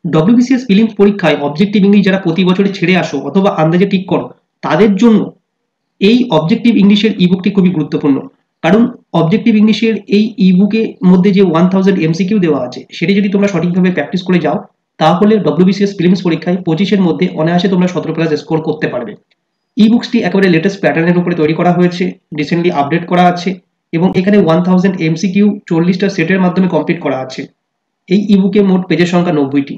WBCS prelims পরীক্ষায় objective English যারা প্রতি বছরে ছেড়ে আসো অথবা আন্দাজে ঠিক করো, তাদের জন্য এই অবজেক্টিভ ইংলিশের ইবুকটি খুবই গুরুত্বপূর্ণ। কারণ অবজেক্টিভ ইংলিশের এই ইবুকের মধ্যে যে 1000 এমসিকিউ দেওয়া আছে, সেটি যদি তোমরা সঠিকভাবে প্র্যাকটিস করে যাও, তাহলে ডব্লিউবিসিএস প্রিলিমস পরীক্ষায় 25-এর মধ্যে অনায়াসে তোমরা 17+ স্কোর করতে পারবে। ই বুকসটি একেবারে লেটেস্ট প্যাটার্নের উপরে তৈরি করা হয়েছে, রিসেন্টলি আপডেট করা আছে, এবং এখানে 1000 এমসিকিউ 40টা সেটের মাধ্যমে কমপ্লিট করা আছে। এই ইবুকে মোট পেজের সংখ্যা 90টি।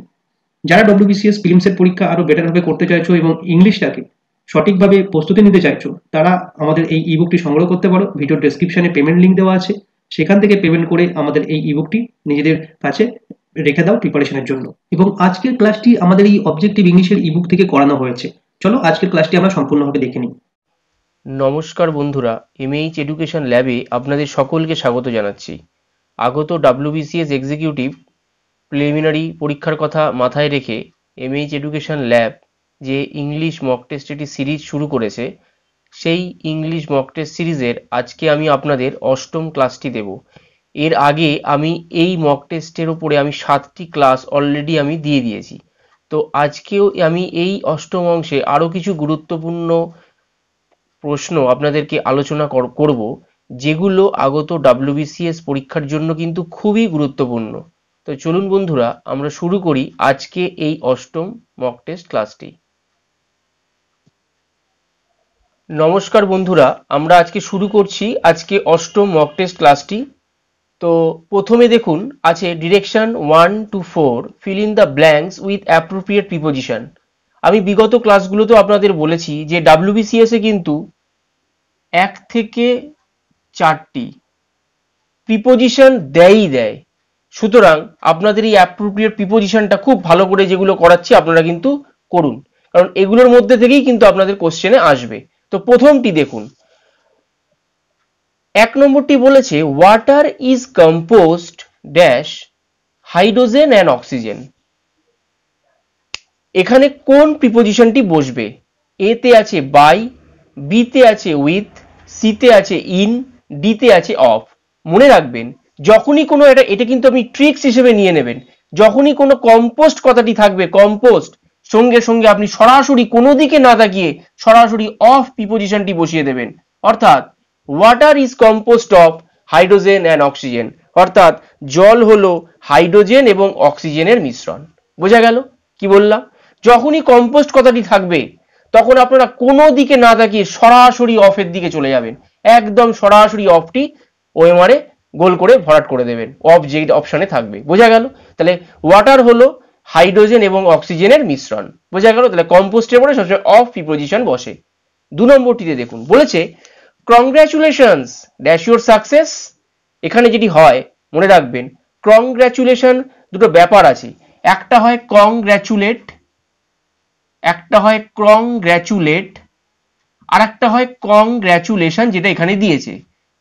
যারা ডব্লিউবিসিএস প্রিলিমসের পরীক্ষা আরো বেটারভাবে করতে চাইছো এবং ইংলিশটাকে সঠিকভাবে প্রস্তুতি নিতে চাইছো, তারা আমাদের এই ইবুকটি সংগ্রহ করতে পারো। ভিডিও ডেসক্রিপশনে পেমেন্ট লিঙ্ক দেওয়া আছে, সেখান থেকে পেমেন্ট করে আমাদের এই ইবুকটি নিজেদের কাছে রেখে দাও প্রিপারেশনের জন্য। এবং আজকের ক্লাসটি আমাদের এই অবজেক্টিভ ইংলিশের ইবুক থেকে করানো হয়েছে। চলো আজকের ক্লাসটি আমরা সম্পূর্ণভাবে দেখে নিই। নমস্কার বন্ধুরা, এমএইচ এডুকেশন ল্যাবে আপনাদের সকলকে স্বাগত জানাচ্ছি। আগত ডব্লিউবিসিএস এক্সিকিউটিভ প্রিলিমিনারি পরীক্ষার কথা মাথায় রেখে এমএইচ এডুকেশন ল্যাব যে ইংলিশ মক টেস্ট একটি সিরিজ শুরু করেছে, সেই ইংলিশ মক টেস্ট সিরিজের আজকে আমি আপনাদের অষ্টম ক্লাসটি দেব। এর আগে আমি এই মক টেস্টের উপরে 7টি ক্লাস অলরেডি আমি দিয়ে দিয়েছি। তো আজকেও আমি এই অষ্টম অংশে আরও কিছু গুরুত্বপূর্ণ প্রশ্ন আপনাদেরকে আলোচনা করব, যেগুলো আগত ডব্লিউবিসিএস পরীক্ষার জন্য কিন্তু খুবই গুরুত্বপূর্ণ। তো চলুন বন্ধুরা, আমরা শুরু করি আজকে এই অষ্টম মক টেস্ট ক্লাসটি। নমস্কার বন্ধুরা, আমরা আজকে শুরু করছি আজকে অষ্টম মক টেস্ট ক্লাসটি। তো প্রথমে দেখুন আছে direction 1 to 4, feel in the blanks with appropriate preposition. আমি বিগত ক্লাসগুলোতেও আপনাদের বলেছি যে ডব্লিউবিসিএস এ কিন্তু 1 থেকে 4টি প্রিপোজিশন দেয়। সুতরাং আপনাদের এই অ্যাপ্রোপ্রিয়েট প্রিপোজিশনটা খুব ভালো করে যেগুলো করাচ্ছি আপনারা কিন্তু করুন, কারণ এগুলোর মধ্যে থেকেই কিন্তু আপনাদের কোশ্চেনে আসবে। তো প্রথমটি দেখুন, 1 নম্বরটি বলেছে water is composed dash hydrogen and oxygen. এখানে কোন প্রিপোজিশনটি বসবে? এ তে আছে বাই, বি তে আছে উইথ, সি তে আছে ইন, ডি তে আছে অফ। মনে রাখবেন, যখনই কোনো এটা কিন্তু আপনি ট্রিক্স হিসেবে নিয়ে নেবেন, যখনই কোনো কম্পোস্ট কথাটি থাকবে, কম্পোস্ট, সঙ্গে সঙ্গে আপনি সরাসরি কোনো দিকে না তাকিয়ে সরাসরি অফ প্রিপোজিশনটি বসিয়ে দেবেন। অর্থাৎ water is compost of hydrogen and oxygen, অর্থাৎ জল হলো হাইড্রোজেন এবং অক্সিজেনের মিশ্রণ। বোঝা গেল কি বললাম? যখনই কম্পোস্ট কথাটি থাকবে, তখন আপনারা কোনো দিকে না তাকিয়ে সরাসরি অফের দিকে চলে যাবেন, একদম সরাসরি অফটি ওএমআরে গোল করে ভরাট করে দেবেন, অফ যে অপশনে থাকবে। বোঝা গেল? তাহলে ওয়াটার হলো হাইড্রোজেন এবং অক্সিজেনের মিশ্রণ। বোঝা গেল? তাহলে কম্পোস্টের পরে সবসময় অফ প্রিপোজিশন বসে। 2 নম্বরটিতে দেখুন, বলেছে কংগ্রাচুলেশনস ড্যাশ ইউর সাকসেস। এখানে যেটি হয় মনে রাখবেন, কংগ্রাচুলেশন দুটো ব্যাপার আছে, একটা হয় কংগ্রাচুলেট, একটা হয় কংগ্রাচুলেট, আর একটা হয় কংগ্রাচুলেশন, যেটা এখানে দিয়েছে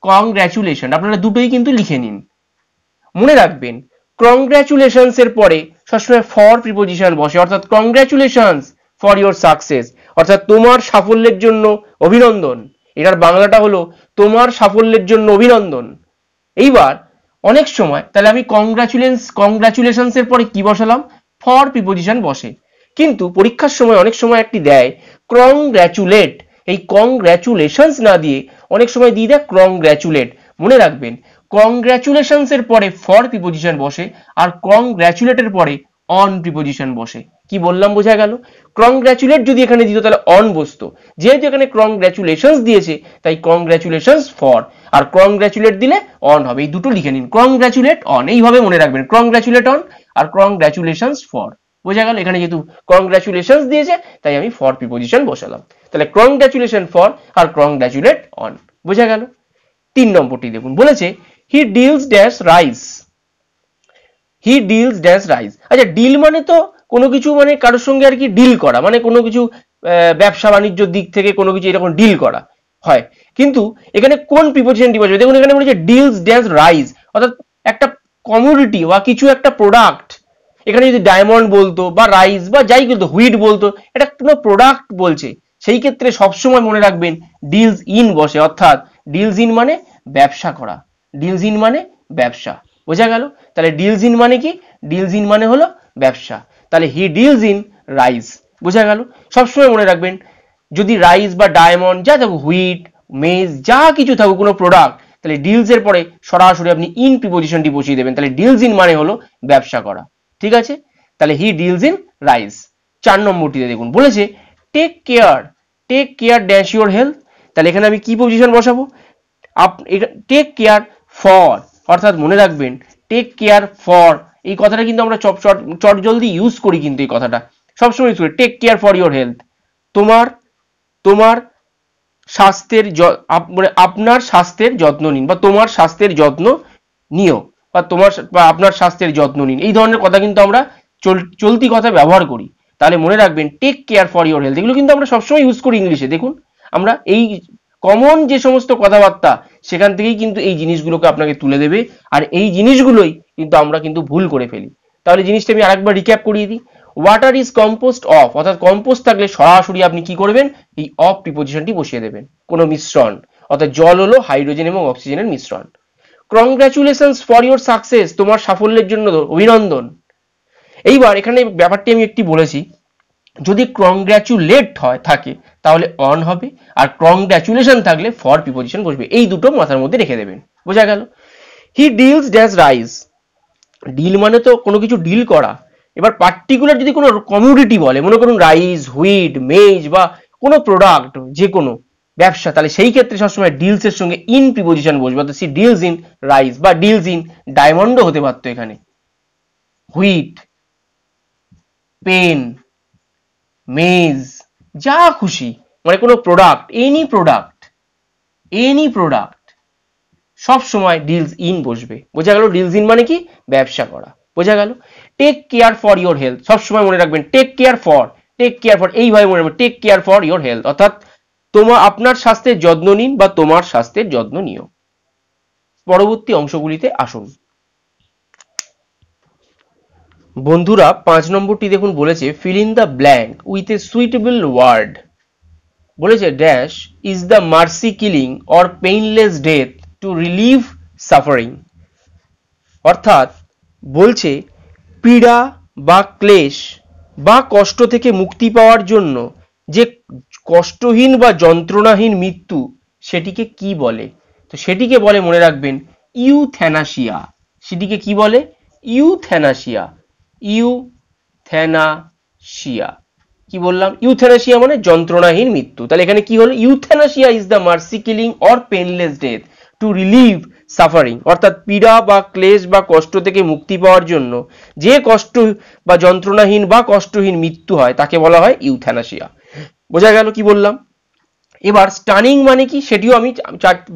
কংগ্রাচুলেশন। আপনারা দুটোই কিন্তু লিখে নিন। মনে রাখবেন, কংগ্রাচুলেশনস এর পরে সবসময় ফর প্রিপোজিশন বসে, অর্থাৎ কংগ্রাচুলেশনস ফর ইওর সাকসেস, অর্থাৎ তোমার সাফল্যের জন্য অভিনন্দন। এটার বাংলাটা হলো তোমার সাফল্যের জন্য অভিনন্দন। এইবার অনেক সময় তাহলে আমি কংগ্রাচুলেশনস এর পরে কি বসালাম? ফর প্রিপোজিশন বসে। কিন্তু পরীক্ষার সময় অনেক সময় একটি দেয় কংগ্রাচুলেট, এই কংগ্রাচুলেশনস না দিয়ে অনেক সময় দিয়ে দেয় কংগ্রাচুলেট। মনে রাখবেন, কংগ্রাচুলেশনস এর পরে ফর প্রিপোজিশন বসে, আর কংগ্রাচুলেটের পরে অন প্রিপোজিশন বসে। কি বললাম বোঝা গেল? কংগ্রাচুলেট যদি এখানে দিত তাহলে অন বসতো, যেহেতু এখানে কংগ্রাচুলেশনস দিয়েছে তাই কংগ্রাচুলেশনস ফর, আর কংগ্রাচুলেট দিলে অন হবে। এই দুটো লিখে নিন, কংগ্রাচুলেট অন, এইভাবে মনে রাখবেন, কংগ্রাচুলেট অন আর কংগ্রাচুলেশনস ফর। বোঝা গেল? এখানে যেহেতু কংগ্রাচুলেশনস দিয়েছে তাই আমি ফর প্রিপোজিশন বসালাম। তাহলে কংগ্রাচুলেশন ফর আর কংগ্রাচুলেট অন। বোঝা গেল? 3 নম্বরটি দেখুন, বলেছে he deals dash rice. He deals dash rice. আচ্ছা, ডিল মানে তো কোনো কিছু মানে কারোর সঙ্গে আর কি ডিল করা, মানে কোনো কিছু ব্যবসা বাণিজ্য দিক থেকে কোনো কিছু এরকম ডিল করা হয়। কিন্তু এখানে কোন প্রিপোজিশনটি বসবে? দেখুন এখানে বলেছে ডিলস ড্যাশ রাইস, অর্থাৎ একটা কমোডিটি বা কিছু একটা প্রোডাক্ট। এখানে যদি ডায়মন্ড বলতো বা রাইস বা যাই বলতো, হুইট বলতো, এটা কোনো প্রোডাক্ট বলছে, সেই ক্ষেত্রে সবসময় মনে রাখবেন ডিলস ইন বসে, অর্থাৎ ডিলস ইন মানে ব্যবসা করা, ডিলস ইন মানে ব্যবসা। বোঝা গেল? তাহলে ডিলস ইন মানে কি? ডিলস ইন মানে হলো ব্যবসা। তাহলে হি ডিলস ইন রাইস, বোঝা গেল। সবসময় মনে রাখবেন যদি রাইস বা ডায়মন্ড যা থাকুক, হুইট, মেজ, যা কিছু থাকুক কোনো প্রোডাক্ট, তাহলে ডিলস এর পরে সরাসরি আপনি ইন প্রিপোজিশনটি বসিয়ে দেবেন। তাহলে ডিলস ইন মানে হলো ব্যবসা করা, ঠিক আছে। তাহলে হি ডিলস ইন রাইস। 4 নম্বরটিতে দেখুন বলেছে take care dash your health. তাহলে এখানে আমি কি পজিশন বসাবো? টেক কেয়ার ফর, অর্থাৎ মনে রাখবেন টেক কেয়ার ফর, এই কথাটা কিন্তু আমরা চট জলদি ইউজ করি, কিন্তু এই কথাটা সবসময় ইউজ করি। Take care for your health, তোমার স্বাস্থ্যের আপনার স্বাস্থ্যের যত্ন নিন, বা তোমার স্বাস্থ্যের যত্ন নিও, বা আপনার স্বাস্থ্যের যত্ন নিন, এই ধরনের কথা কিন্তু আমরা চলতি কথা ব্যবহার করি। তাহলে মনে রাখবেন take care for your health, এগুলো কিন্তু আমরা সবসময় ইউজ করি ইংলিশে। দেখুন আমরা এই কমন যে সমস্ত কথাবার্তা সেখান থেকেই কিন্তু এই জিনিসগুলোকে আপনাকে তুলে দেবে, আর এই জিনিসগুলোই কিন্তু আমরা কিন্তু ভুল করে ফেলি। তাহলে জিনিসটা আমি আরেকবার রিক্যাপ করিয়ে দিই। ওয়াটার ইজ কম্পোস্ট অফ, অর্থাৎ কম্পোস্ট থাকলে সরাসরি আপনি কি করবেন? এই অফ প্রিপোজিশনটি বসিয়ে দেবেন। কোনো মিশ্রণ, অর্থাৎ জল হলো হাইড্রোজেন এবং অক্সিজেনের মিশ্রণ। কংগ্রাচুলেশনস ফর ইউর সাকসেস, তোমার সাফল্যের জন্য অভিনন্দন। এইবার এখানে ব্যাপারটি আমি একটি বলেছি, যদি কংগ্রাচুলেট থাকে তাহলে অন হবে, আর কংগ্রাচুলেশন থাকলে ফর প্রিপোজিশন বসবে। এই দুটো মাথার মধ্যে রেখে দেবেন, বোঝা গেল। He deals dash rice, deal মানে তো কোনো কিছু ডিল করা। এবার পার্টিকুলার যদি কোনো কমিউনিটি বলে, মনে করুন রাইস, হুইট, মেজ বা কোনো প্রোডাক্ট, যে কোনো ব্যবসা, তাহলে সেই ক্ষেত্রে সবসময় ডিলস এর সঙ্গে ইন প্রিপোজিশন বসবে। অর্থাৎ সি ডিলস ইন রাইস, বা ডিলস ইন ডায়মন্ডও হতে পারতো এখানে, হুইট, পেন, মেজ, যা খুশি, মানে কোনো প্রোডাক্ট, এনি প্রোডাক্ট সব সময় ডিলস ইন বসবে, বোঝা গেল। ডিলস ইন মানে কি? ব্যবসা করা, বোঝা গেল। Take care for your health, সবসময় মনে রাখবেন টেক কেয়ার ফর, এইভাবে মনে রাখবেন take care for your health, অর্থাৎ আপনার স্বাস্থ্যের যত্ন নিন বা তোমার স্বাস্থ্যের যত্ন নিও। পরবর্তী অংশগুলিতে আসুন। বন্ধুরা 5 নম্বরটি দেখুন বলেছে fill in the blank with a suitable word. বলেছে dash is the mercy killing or painless death to relieve suffering. অর্থাৎ বলছে পীড়া বা ক্লেশ বা কষ্ট থেকে মুক্তি পাওয়ার জন্য যে কষ্টহীন বা যন্ত্রণাহীন মৃত্যু, সেটিকে কি বলে? তো সেটিকে বলে, মনে রাখবেন, ইউথ্যানাসিয়া। সেটিকে কি বলে? ইউথ্যানাসিয়া। ইউথ্যানাসিয়া, কি বললাম? ইউথ্যানাসিয়া মানে যন্ত্রণাহীন মৃত্যু। তাহলে এখানে কি হলো? Euthanasia is the mercy killing or painless death to relieve suffering, অর্থাৎ পীড়া বা ক্লেশ বা কষ্ট থেকে মুক্তি পাওয়ার জন্য যে কষ্ট বা যন্ত্রণাহীন বা কষ্টহীন মৃত্যু হয় তাকে বলা হয় ইউথ্যানাসিয়া। বোঝা গেল কি বললাম? এবার স্টানিং মানে কি সেটিও আমি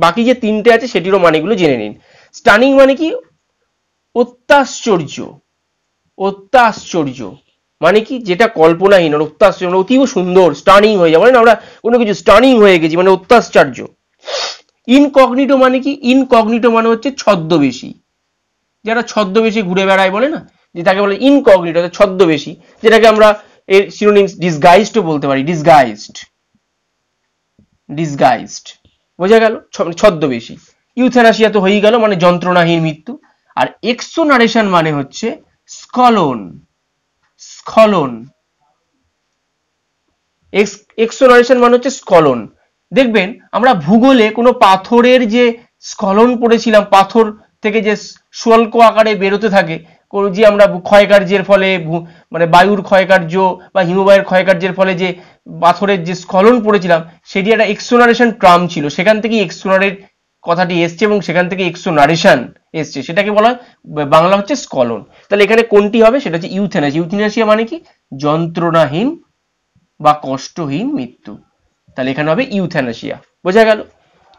বাকি যে 3টে আছে সেটিরও মানেগুলো জেনে নিন। স্টানিং মানে কি? অত্যাশ্চর্য। অত্যাশ্চর্য মানে কি? যেটা কল্পনাহীন, অত্যাশ্চর্য মানে অতীব সুন্দর, স্টানিং হয়ে যাবে, মানে আমরা কোনো কিছু স্টানিং হয়ে গেছি, মানে অত্যাশ্চর্য। ইনকগনিটো মানে কি? ইনকগনিটো মানে হচ্ছে ছদ্মবেশী, যারা ছদ্মবেশী ঘুরে বেড়ায় বলে না, যে তাকে বলে ইনকগনিটো, ছদ্মবেশী, যেটাকে আমরা এর সিনোনিমস ডিসগাইজড বলতে পারি। ডিসগাইজড, বোঝা গেল, ছদ্মবেশী। ইউথ্যানাসিয়া তো হয়েই গেল, মানে যন্ত্রণাহীন মৃত্যু। আর এক্সোনারেশন মানে হচ্ছে স্খলন। এক্সোনারেশন মানে হচ্ছে স্খলন। দেখবেন আমরা ভূগোলে কোনো পাথরের যে স্খলন পড়েছিলাম, পাথর থেকে যে শুল্ক আকারে বেরোতে থাকে, যে আমরা ক্ষয়কার্যের ফলে, মানে বায়ুর ক্ষয়কার্য বা হিমবাহের ক্ষয়কার্যের ফলে যে পাথরের যে স্খলন পড়েছিলাম, সেটি একটা এক্সোনারেশন ট্রাম ছিল। সেখান থেকে এক্সোনারেট কথাটি এসছে এবং সেখান থেকে এক্সোনারেশন এসছে, সেটাকে বলা বাংলা হচ্ছে স্খলন। তাহলে এখানে কোনটি হবে? সেটা হচ্ছে ইউথ্যানাসিয়া। ইউথ্যানাসিয়া মানে কি? যন্ত্রণাহীন বা কষ্টহীন মৃত্যু। তাহলে এখানে হবে ইউথ্যানাসিয়া, বোঝা গেল।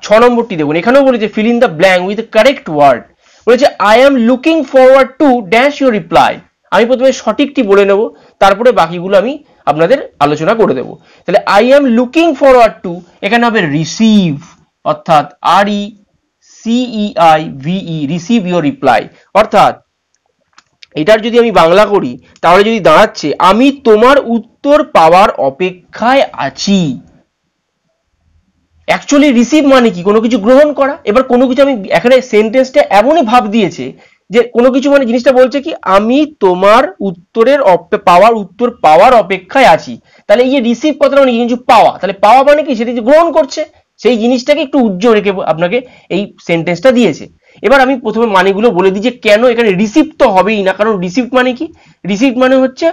6 নম্বরটি দেখুন, এখানেও বলেছে fill in the blank with the correct word. বলেছে I am looking forward to dash your reply. আমি প্রথমে সঠিকটি বলে নেব, তারপরে বাকিগুলো আমি আপনাদের আলোচনা করে দেব। তাহলে I am looking forward two, এখানে হবে রিসিভ, অর্থাৎ RECEIVE, রিসিভ ইউর রিপ্লাই। অর্থাৎ এটার যদি আমি বাংলা করি তাহলে যদি দাঁড়াচ্ছে আমি তোমার উত্তর পাওয়ার অপেক্ষায় আছি। অ্যাকচুয়ালি রিসিভ মানে কি? কোনো কিছু গ্রহণ করা। এবার কোনো কিছু আমি এখানে সেন্টেন্সটা এমনই ভাব দিয়েছে যে কোনো কিছু মানে জিনিসটা বলছে কি আমি তোমার উত্তরের উত্তর পাওয়ার অপেক্ষায় আছি, তাহলে এই যে রিসিভ কথাটা মানে কিছু পাওয়া, তাহলে পাওয়া মানে কি সেটা যে গ্রহণ করছে, সেই জিনিসটাকে একটু উজ্জ্বল রেখে আপনাকে এই সেন্টেন্সটা দিয়েছে। এবার আমি প্রথমে মানেগুলো বলে দিই যে কেন এখানে রিসিভ তো হবেই না, কারণ রিসিভ মানে কি, রিসিভ মানে হচ্ছে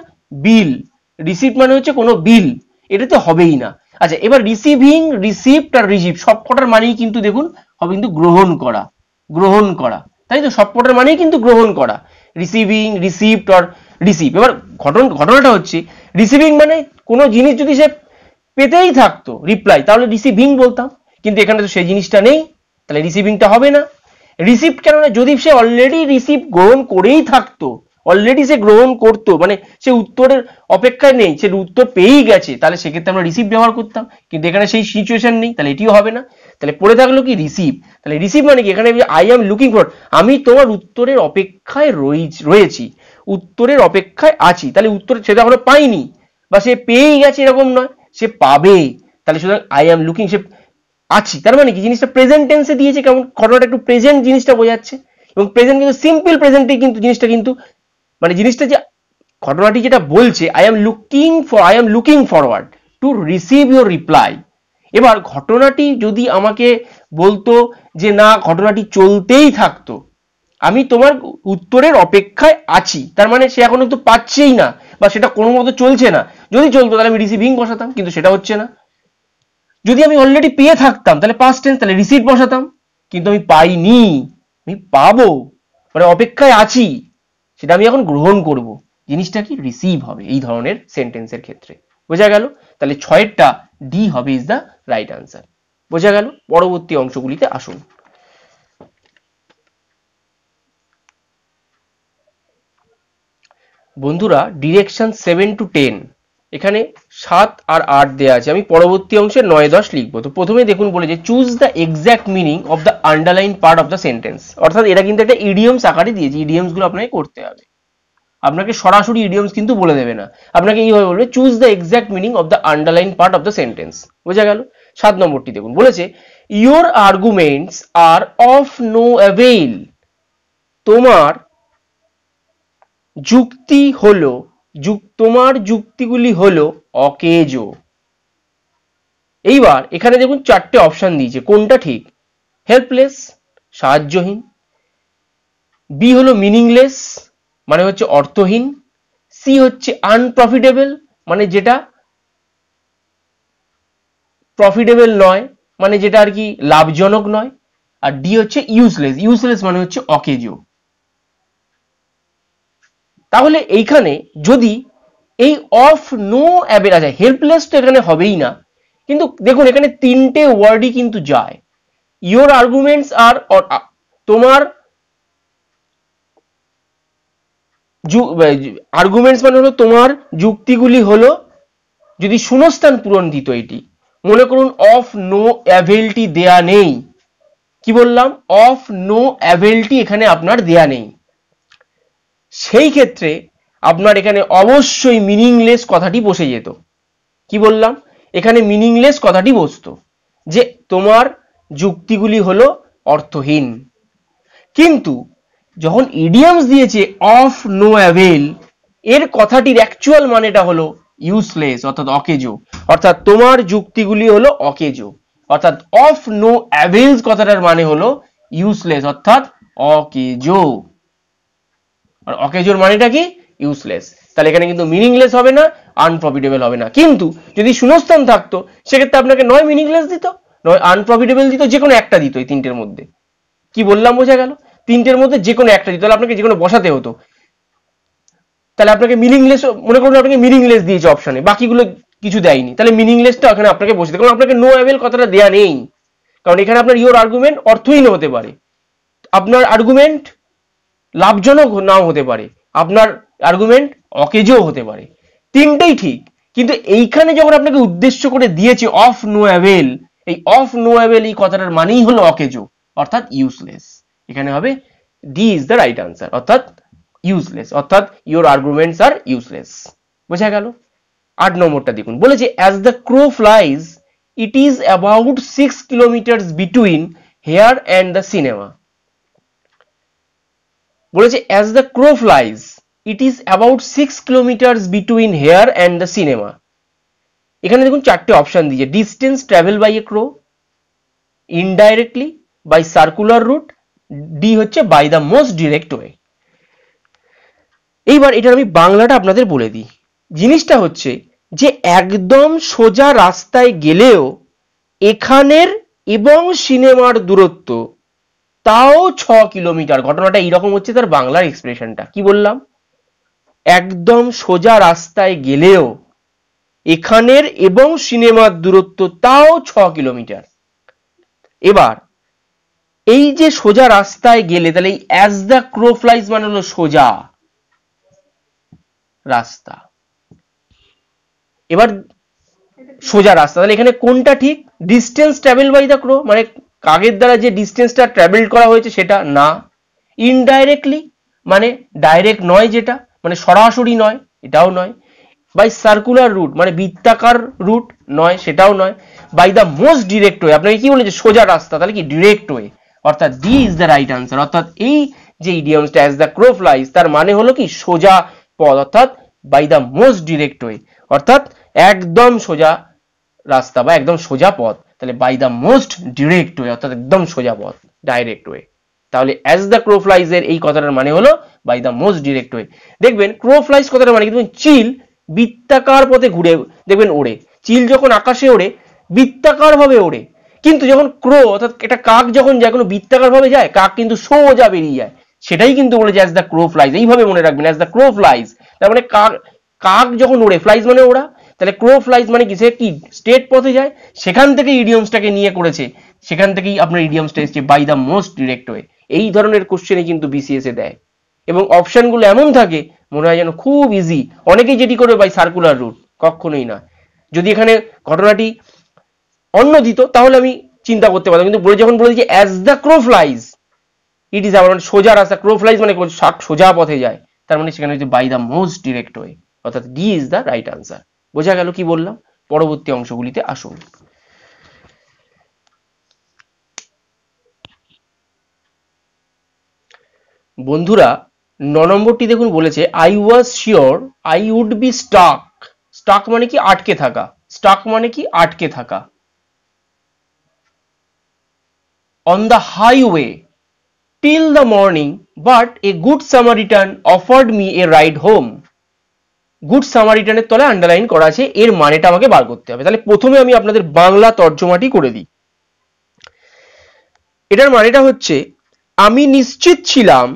বিল, রিসিভ মানে হচ্ছে কোনো বিল, এটা তো হবেই না। আচ্ছা এবার রিসিভিং, রিসিভড আর রিসিভ সবকটার মানেই কিন্তু দেখুন হবে কিন্তু গ্রহণ করা, গ্রহণ করা, তাই তো সবকটার মানেই কিন্তু গ্রহণ করা, রিসিভিং, রিসিভড আর রিসিভ। এবার ঘটনাটা হচ্ছে রিসিভিং মানে কোনো জিনিস যদি সে পেতেই থাকতো রিপ্লাই তাহলে রিসিভিং বলতাম, কিন্তু এখানে তো সেই জিনিসটা নেই, তাহলে রিসিভিংটা হবে না। রিসিভ কেন না, যদি সে অলরেডি রিসিভ গ্রহণ করেই থাকতো, অলরেডি সে গ্রহণ করতো মানে সে উত্তরের অপেক্ষায় নেই, সে উত্তর পেয়েই গেছে, তাহলে সেক্ষেত্রে আমরা রিসিভ ব্যবহার করতাম, কিন্তু এখানে সেই সিচুয়েশন নেই, তাহলে এটিও হবে না। তাহলে পড়ে থাকলো কি রিসিভ, তাহলে রিসিভ মানে কি এখানে আই এম লুকিং ফর, আমি তোমার উত্তরের অপেক্ষায় রয়েছি, উত্তরের অপেক্ষায় আছি, তাহলে উত্তর সেটা এখনো পাইনি বা সে পেয়েই গেছে এরকম নয়, সে পাবে, তাহলে সুতরাং আই এম লুকিং, সে আছি, তার মানে কি জিনিসটা প্রেজেন্ট টেন্সে দিয়েছে, কেমন ঘটনাটা একটু প্রেজেন্ট জিনিসটা বোঝাচ্ছে, এবং প্রেজেন্ট কিন্তু সিম্পল প্রেজেন্টে কিন্তু জিনিসটা কিন্তু মানে জিনিসটা যে ঘটনাটি যেটা বলছে I am looking forward to receive your reply. এবার ঘটনাটি যদি আমাকে বলতো যে না ঘটনাটি চলতেই থাকতো, আমি তোমার উত্তরের অপেক্ষায় আছি, তার মানে সে এখনো তো পাচ্ছেই না বা সেটা কোনো মতো চলছে না, যদি চলতো তাহলে আমি রিসিভিং বসাতাম, কিন্তু সেটা হচ্ছে না। যদি আমি অলরেডি পেয়ে থাকতাম তাহলে পাস্ট টেন্স, তাহলে রিসিভ বসাতাম, কিন্তু আমি পাইনি, আমি পাবো, মানে অপেক্ষায় আছি, সেটা আমি এখন গ্রহণ করব, জিনিসটা কি রিসিভ হবে এই ধরনের সেন্টেন্সের ক্ষেত্রে। বোঝা গেল? তাহলে 6টা ডি হবে ইজ দ্য রাইট আনসার। বোঝা গেল? পরবর্তী অংশগুলিতে আসুন। বন্ধুরা ডিরেকশন 7 to 10 এখানে 7 আর 8 দেওয়া আছে, আমি পরবর্তী অংশে 9, 10 লিখবো। তো প্রথমে দেখুন বলেছে choose the exact meaning of the underline part of the sentence, অর্থাৎ এটা কিন্তু একটা ইডিয়মস আকারে দিয়েছে, ইডিয়মস গুলো আপনাকে করতে হবে, আপনাকে সরাসরি ইডিয়মস কিন্তু বলে দেবে না, আপনাকে এইভাবে বলবে choose the exact meaning of the underline part of the sentence. বোঝা গেল? 7 নম্বরটি দেখুন বলেছে your arguments are of no avail, তোমার যুক্তি হলো, তোমার যুক্তিগুলি হলো অকেজ। এইবার এখানে দেখুন 4টে অপশন দিয়েছে, কোনটা ঠিক? হেল্পলেস সাহায্যহীন, বি হলো মিনিংলেস মানে হচ্ছে অর্থহীন, সি হচ্ছে আনপ্রফিটেবল মানে যেটা প্রফিটেবল নয়, মানে যেটা আর কি লাভজনক নয়, আর ডি হচ্ছে ইউজলেস, ইউজলেস মানে হচ্ছে অকেজ। তাহলে এইখানে যদি এই অফ নো অ্যাভেল, আচ্ছা হেল্পলেস তো এখানে হবেই না, কিন্তু দেখুন এখানে 3টে ওয়ার্ডই কিন্তু যায়, ইয়োর আর্গুমেন্টস আর, তোমার আর্গুমেন্টস মানে হলো তোমার যুক্তিগুলি হলো, যদি শূন্যস্থান পূরণ দিত এটি, মনে করুন অফ নো অ্যাভেলটি দেয়া নেই, কি বললাম অফ নো অ্যাভেলটি এখানে আপনার দেয়া নেই, সেই ক্ষেত্রে আপনার এখানে অবশ্যই মিনিংলেস কথাটি বসে যেত। কি বললাম? এখানে মিনিংলেস কথাটি বসতো যে তোমার যুক্তিগুলি হলো অর্থহীন, কিন্তু যখন ইডিয়ামস দিয়েছে অফ নো অ্যাভেল, এর কথাটির অ্যাকচুয়াল মানেটা হলো ইউজলেস অর্থাৎ অকেজ, অর্থাৎ তোমার যুক্তিগুলি হলো অকেজ, অর্থাৎ অফ নো অ্যাভেলস কথাটার মানে হলো ইউজলেস অর্থাৎ অকেজ, আর অকেজোর মানেটা কি? ইউজলেস। তাহলে এখানে কিন্তু মিনিংলেস হবে না, আনপ্রফিটেবল হবে না, কিন্তু যদি শূন্যস্থান থাকতো সেক্ষেত্রে আপনাকে নয় মিনিংলেস দিত, নয় আনপ্রফিটেবল দিত, যে কোনো একটা দিত এই 3টের মধ্যে। কি বললাম বোঝা গেল? 3টের মধ্যে যে কোনো একটা দিত, তাহলে আপনাকে যে কোনো বসাতে হতো, তাহলে আপনাকে মিনিংলেস, মনে করুন আপনাকে মিনিংলেস দিয়েছে অপশনে, বাকিগুলো কিছু দেয়নি, তাহলে মিনিংলেসটা এখানে আপনাকে বসে, কারণ আপনাকে নো অ্যাভেল কথাটা দেয়া নেই, কারণ এখানে আপনার ইওর আর্গুমেন্ট অর্থহীন হতে পারে, আপনার আর্গুমেন্ট লাভজনক নাও হতে পারে, আপনার আর্গুমেন্ট অকেজও হতে পারে, 3টেই ঠিক, কিন্তু এইখানে যখন আপনাকে উদ্দেশ্য করে দিয়েছে অফ নো অ্যাভেল, এই অফ নো অ্যাভেল এই কথাটার মানেই হলো অকেজো অর্থাৎ ইউজলেস, এখানে হবে D is the right answer, অর্থাৎ ইউজলেস, অর্থাৎ ইউর আর্গুমেন্টস আর ইউজলেস। বোঝা গেল? 8 নম্বরটা দেখুন বলেছে as the crow flies it is about 6 kilometres between here and the cinema. বলেছে as the crow flies it is about 6 kilometre between here and the cinema. এখানে দেখুন চারটে অপশন দিয়েছে, distance travel by a crow, indirectly, by circular route, D হচ্ছে by the most direct way. এইবার এটার আমি বাংলাটা আপনাদের বলে দিই। জিনিসটা হচ্ছে যে একদম সোজা রাস্তায় গেলেও এখানের এবং সিনেমার দূরত্ব তাও 6 কিলোমিটার। ঘটনাটা এইরকম হচ্ছে তার বাংলার এক্সপ্রেশনটা। কি বললাম? একদম সোজা রাস্তায় গেলেও এখানের এবং সিনেমার দূরত্ব তাও 6 কিলোমিটার। এবার এই যে সোজা রাস্তায় গেলে, তাহলে অ্যাজ দ্য ক্রো ফ্লাইজ মানে হলো সোজা রাস্তা। এবার সোজা রাস্তা, তাহলে এখানে কোনটা ঠিক? Distance travel by the crow মানে কাকের দ্বারা যে ডিস্টেন্সটা ট্রাভেল করা হয়েছে সেটা না। ইনডাইরেক্টলি মানে ডাইরেক্ট নয়, যেটা মানে সরাসরি নয়, এটাও নয়। বাই সার্কুলার রুট মানে বৃত্তাকার রুট নয়, সেটাও নয়। By the most direct way, আপনাকে কি বলেছে? সোজা রাস্তা, তাহলে কি ডিরেক্ট ওয়ে, অর্থাৎ D is the right answer. অর্থাৎ এই যে ইডিয়মসটা অ্যাজ দ্য ক্রো ফ্লাইজ তার মানে হলো কি সোজা পথ, অর্থাৎ by the most direct way, অর্থাৎ একদম সোজা রাস্তা বা একদম সোজা পথ। তাহলে by the most direct way অর্থাৎ একদম সোজা পথ, ডাইরেক্ট ওয়ে। তাহলে অ্যাজ দ্য ক্রো ফ্লাইজ এর এই কথাটার মানে হলো by the most direct way. দেখবেন ক্রো ফ্লাইজ কথাটার মানে কিন্তু চিল বৃত্তাকার পথে ঘুরে দেখবেন ওড়ে। চিল যখন আকাশে ওড়ে বৃত্তাকার ভাবে ওড়ে, কিন্তু যখন ক্রো অর্থাৎ একটা কাক যখন যায় কোনো বৃত্তাকার ভাবে যায়, কাক কিন্তু সোজা বেরিয়ে যায়। সেটাই কিন্তু বলেছে অ্যাজ দ্য ক্রো ফ্লাইজ। এইভাবে মনে রাখবেন, অ্যাজ দ্য ক্রো ফ্লাইজ তার মানে কাক যখন ওড়ে, ফ্লাইজ মানে ওড়া, তাহলে ক্রো ফ্লাইজ মানে কি সে কি স্ট্রেট পথে যায়। সেখান থেকে ইডিয়মসটাকে নিয়ে করেছে, সেখান থেকেই আপনার ইডিয়মসটা এসেছে by the most direct way. এই ধরনের কোশ্চেনে কিন্তু বিসিএস এ দেয় এবং অপশনগুলো এমন থাকে মনে হয় যেন খুব ইজি। অনেকেই যেটি করবে বাই সার্কুলার রুট, কখনোই না। যদি এখানে ঘটনাটি অন্য দিত তাহলে আমি চিন্তা করতে পারতাম, কিন্তু যখন বলে দিচ্ছে as the crow flies it is মানে সোজা রাস্তা, ক্রো ফ্লাইজ মানে সোজা পথে যায়, তার মানে সেখানে হচ্ছে by the most direct way, অর্থাৎ D is the right answer. বোঝা গেল কি বললাম? পরবর্তী অংশগুলিতে আসুন। বন্ধুরা 9 নম্বরটি দেখুন বলেছে I was sure I would be stuck. Stuck মানে কি আটকে থাকা, স্টাক মানে কি আটকে থাকা। On the highway till the morning but a good Samaritan offered me a ride home. Good সামারিটানের তলায় আন্ডারলাইন করা আছে, এর মানেটা আমাকে বার করতে হবে। তাহলে প্রথমে আমি আপনাদের বাংলা তর্জমাটি করে দিই। এটার মানেটা হচ্ছে আমি নিশ্চিত ছিলাম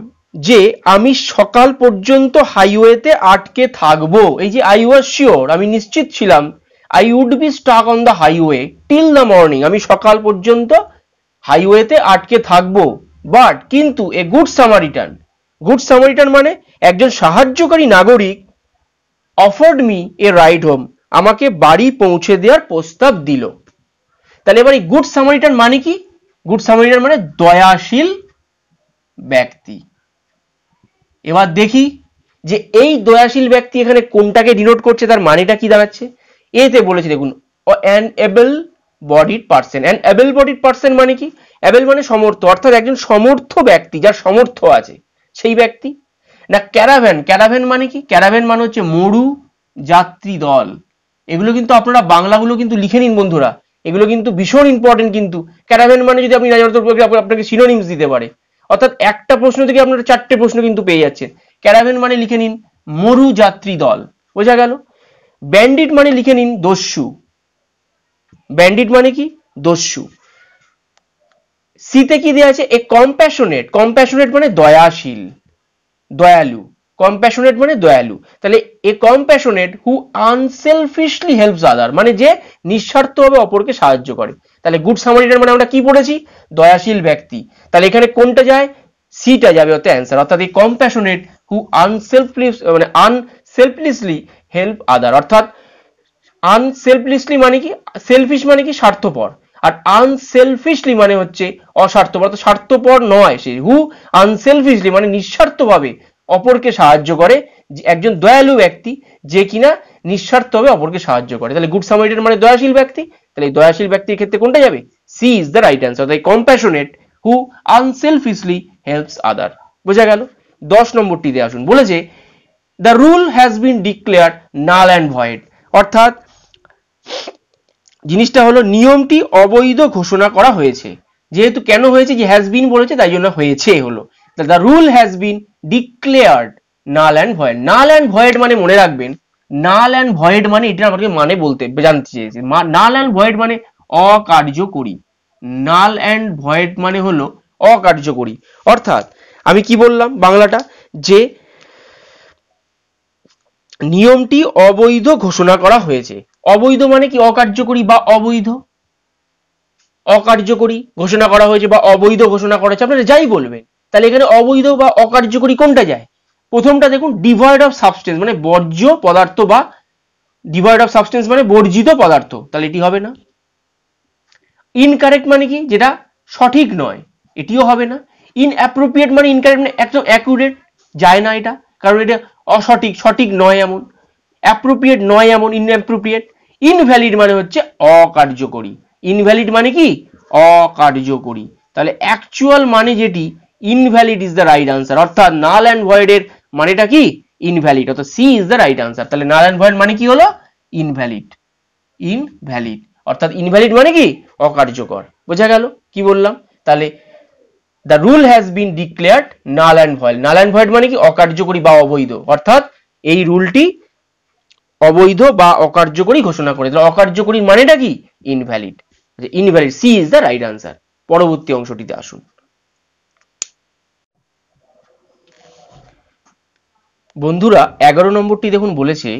যে আমি সকাল পর্যন্ত হাইওয়েতে আটকে থাকবো। এই যে আই ওয়াজ শিওর, আমি নিশ্চিত ছিলাম, I would be stuck on the highway till the morning, আমি সকাল পর্যন্ত হাইওয়েতে আটকে থাকবো। বাট কিন্তু a good Samaritan, good Samaritan মানে একজন সাহায্যকারী নাগরিক, offered me a ride home, আমাকে বাড়ি পৌঁছে দেওয়ার প্রস্তাব দিল। তাহলে এবার এই গুড সামারিটান মানে কি? গুড সামারিটান মানে দয়াশীল ব্যক্তি। এবার দেখি যে এই দয়াশীল ব্যক্তি এখানে কোনটাকে ডিনোট করছে, তার মানেটা কি দাঁড়াচ্ছে। এতে বলেছে দেখুন an able bodied person. An able bodied person মানে কি? এবল মানে সমর্থ, অর্থাৎ একজন সমর্থ ব্যক্তি, যার সমর্থ আছে সেই ব্যক্তি। না ক্যারাভ্যান, ক্যারাভ্যান মানে কি? ক্যারাভ্যান মানে হচ্ছে মরু যাত্রী দল। এগুলো কিন্তু আপনারা বাংলাগুলো কিন্তু লিখে নিন বন্ধুরা, এগুলো কিন্তু ভীষণ ইম্পর্টেন্ট। কিন্তু ক্যারাভ্যান মানে যদি আপনি আপনাকে সিনোনিমস দিতে পারে, অর্থাৎ একটা প্রশ্ন থেকে আপনারা 4টে প্রশ্ন কিন্তু পেয়ে যাচ্ছেন। ক্যারাভ্যান মানে লিখে নিন মরু যাত্রী দল, বোঝা গেল। ব্যান্ডিট মানে লিখে নিন দস্যু, ব্যান্ডিট মানে কি? দস্যু। সিতে কি দেওয়া আছে? এ কম্প্যাশনেট, কম্প্যাশনেট মানে দয়াশীল, দয়ালু, কম্প্যাশনেট মানে দয়ালু। তাহলে এ কম্প্যাশনেট হু আনসেলফিশলি হেল্পস আদার মানে যে নিঃস্বার্থভাবে অপরকে সাহায্য করে। তাহলে গুড সামারিটান মানে আমরা কি পড়েছি? দয়াশীল ব্যক্তি। তাহলে এখানে কোনটা যায়? সিটা যাবে হতে অ্যান্সার, অর্থাৎ এই কম্প্যাশনেট হু আনসেলফলিসলি হেল্প আদার, অর্থাৎ আনসেলফলিসলি মানে কি? সেলফিশ মানে কি? স্বার্থপর, আর আনসেলফিশলি মানে হচ্ছে অস্বার্থপর, তো স্বার্থপর নয় সে। হু আনসেলফিশলি মানে নিঃস্বার্থভাবে অপরকে সাহায্য করে, একজন দয়ালু ব্যক্তি যে কিনা নিঃস্বার্থভাবে অপরকে সাহায্য করে। তাহলে গুড সামারিটান মানে দয়াশীল ব্যক্তি, তাহলে এই দয়াশীল ব্যক্তির ক্ষেত্রে কোনটা যাবে? C is the right answer, তাই compassionate who unselfishly helps other. বোঝা গেল? 10 নম্বরটিতে আসুন। বলেছে the rule has been declared null and void, অর্থাৎ জিনিসটা হলো নিয়মটি অবৈধ ঘোষণা করা হয়েছে। যেহেতু কেন হয়েছে, যে হ্যাজ বিন বলেছে তাই জন্য হয়েছে হলো। The rule has been declared null and void. Null and void মানে মনে রাখবেন, নাল অ্যান্ড ভয়েড মানে এটা আমাকে মানে বলতে জানতে চেয়েছে। নাল অ্যান্ড ভয়েড মানে অকার্যকরী। নাল অ্যান্ড ভয়েড মানে হলো অকার্যকরী। অর্থাৎ আমি কি বললাম বাংলাটা, যে নিয়মটি অবৈধ ঘোষণা করা হয়েছে। অবৈধ মানে কি অকার্যকরী বা অবৈধ। অকার্যকরী ঘোষণা করা হয়েছে বা অবৈধ ঘোষণা করা হয়েছে, আপনারা যাই বলবেন। তাহলে এখানে অবৈধ বা অকার্যকরী কোনটা যায়? প্রথমটা দেখুন, ডিভয়েড অফ সাবস্টেন্স মানে বর্জ্য পদার্থ, বা ডিভয়েড অফ সাবস্টেন্স মানে বর্জিত পদার্থ, তাহলে এটি হবে না। ইনকারেক্ট মানে কি, যেটা সঠিক নয়, এটিও হবে না। ইনঅ্যাপ্রোপ্রিয়েট মানে ইনকারেক্ট মানে একদম অ্যাকুরেট, যায় না এটা, কারণ এটা অসঠিক, সঠিক নয় এমন। অ্যাপ্রোপ্রিয়েট নয় এমন, ইনঅ্যাপ্রোপ্রিয়েট। ইনভ্যালিড মানে হচ্ছে অকার্যকরী। ইনভ্যালিড মানে কি অকার্যকরী। তাহলে অ্যাকচুয়াল মানে যেটি, invalid is the right answer. অর্থাৎ নাল অ্যান্ড ভয়েড এর মানেটা কি ইনভ্যালিড, অর্থাৎ C is the right answer. তাহলে নাল অ্যান্ড ভয়েড মানে কি হলো ইনভ্যালিড। ইনভ্যালিড অর্থাৎ ইনভ্যালিড মানে কি অকার্যকর। বোঝা গেল কি বললাম? তাহলে the rule has been declared null and void. Null and void মানে কি অকার্যকরী বা অবৈধ, অর্থাৎ এই রুলটি অবৈধ বা অকার্যকরী ঘোষণা করে। অকার্যকরী মানেটা কি invalid. Invalid, C is the right answer. পরবর্তী অংশটিতে আসুন। বন্ধুরা 11 নম্বরটি দেখুন, বলেছে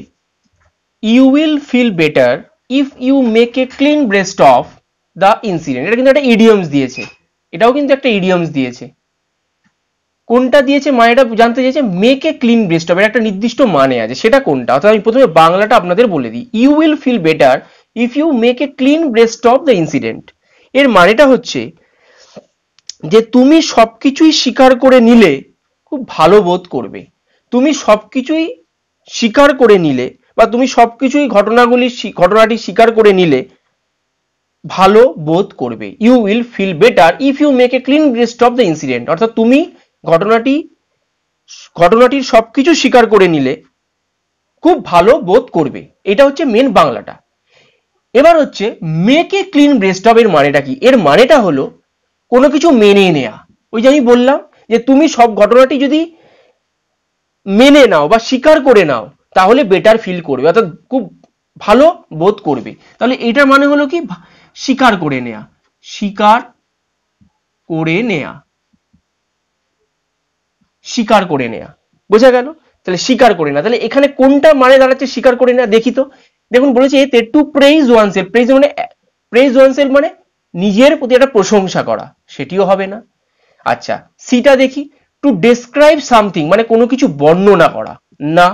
you will feel better if you make a clean breast of the incident. এটা কিন্তু একটা ইডিয়মস দিয়েছে, এটাও কিন্তু একটা ইডিয়মস দিয়েছে। কোনটা দিয়েছে মানেটা জানতে চাইছে, make a clean breast of, এর একটা নির্দিষ্ট মানে আছে, সেটা কোনটা? অর্থাৎ আমি প্রথমে বাংলাটা আপনাদের বলে দিই। You will feel better if you make a clean breast of the incident, এর মানেটা হচ্ছে যে তুমি সবকিছুই স্বীকার করে নিলে খুব ভালো বোধ করবে। তুমি সবকিছুই স্বীকার করে নিলে, বা তুমি সবকিছুই ঘটনাটি স্বীকার করে নিলে ভালো বোধ করবে। You will feel better if you make a clean breast of the incident, অর্থাৎ তুমি ঘটনাটির সবকিছু স্বীকার করে নিলে খুব ভালো বোধ করবে। এটা হচ্ছে মেন বাংলাটা। এবার হচ্ছে make a clean breast of এর মানেটা কি? এর মানেটা হলো কোনো কিছু মেনে নেয়া। ওই যে আমি বললাম যে তুমি সব ঘটনাটি যদি মেনে নাও বা স্বীকার করে নাও তাহলে বেটার ফিল করবে, অর্থাৎ খুব ভালো বোধ করবে। তাহলে এটার মানে হলো কি স্বীকার করে নেয়া, স্বীকার করে নেয়া, স্বীকার করে নেয়া। বোঝা গেল? তাহলে স্বীকার করে না, তাহলে এখানে কোনটা মানে দাঁড়াচ্ছে স্বীকার করে নেয়া? দেখি তো। দেখুন বলেছে এতে to praise oneself. Praise oneself মানে নিজের প্রতি একটা প্রশংসা করা, সেটিও হবে না। আচ্ছা সিটা দেখি, টু ডেসক্রাইব সামথিং মানে কোনো কিছু বর্ণনা করা, না।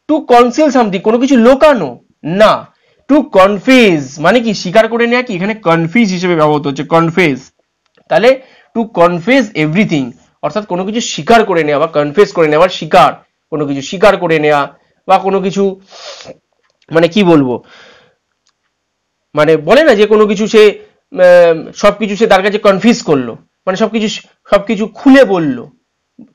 টু কনসিল সামথিং কোনো কিছু লোকানো, না। টু কনফেস মানে কি স্বীকার করে নেয়া, কি এখানে কনফিউজ হিসেবে ব্যবহৃত হচ্ছে, কনফেস। তাহলে টু কনফেস এভরিথিং অর্থাৎ কোনো কিছু স্বীকার করে নেওয়া বা কনফেস করে নেওয়া, স্বীকার, কোনো কিছু স্বীকার করে নেওয়া বা কোনো কিছু মানে কি বলবো, মানে বলে না যে কোনো কিছু সে সবকিছু সে তার কাছে কনফিউজ করলো, মানে সবকিছু খুলে বললো,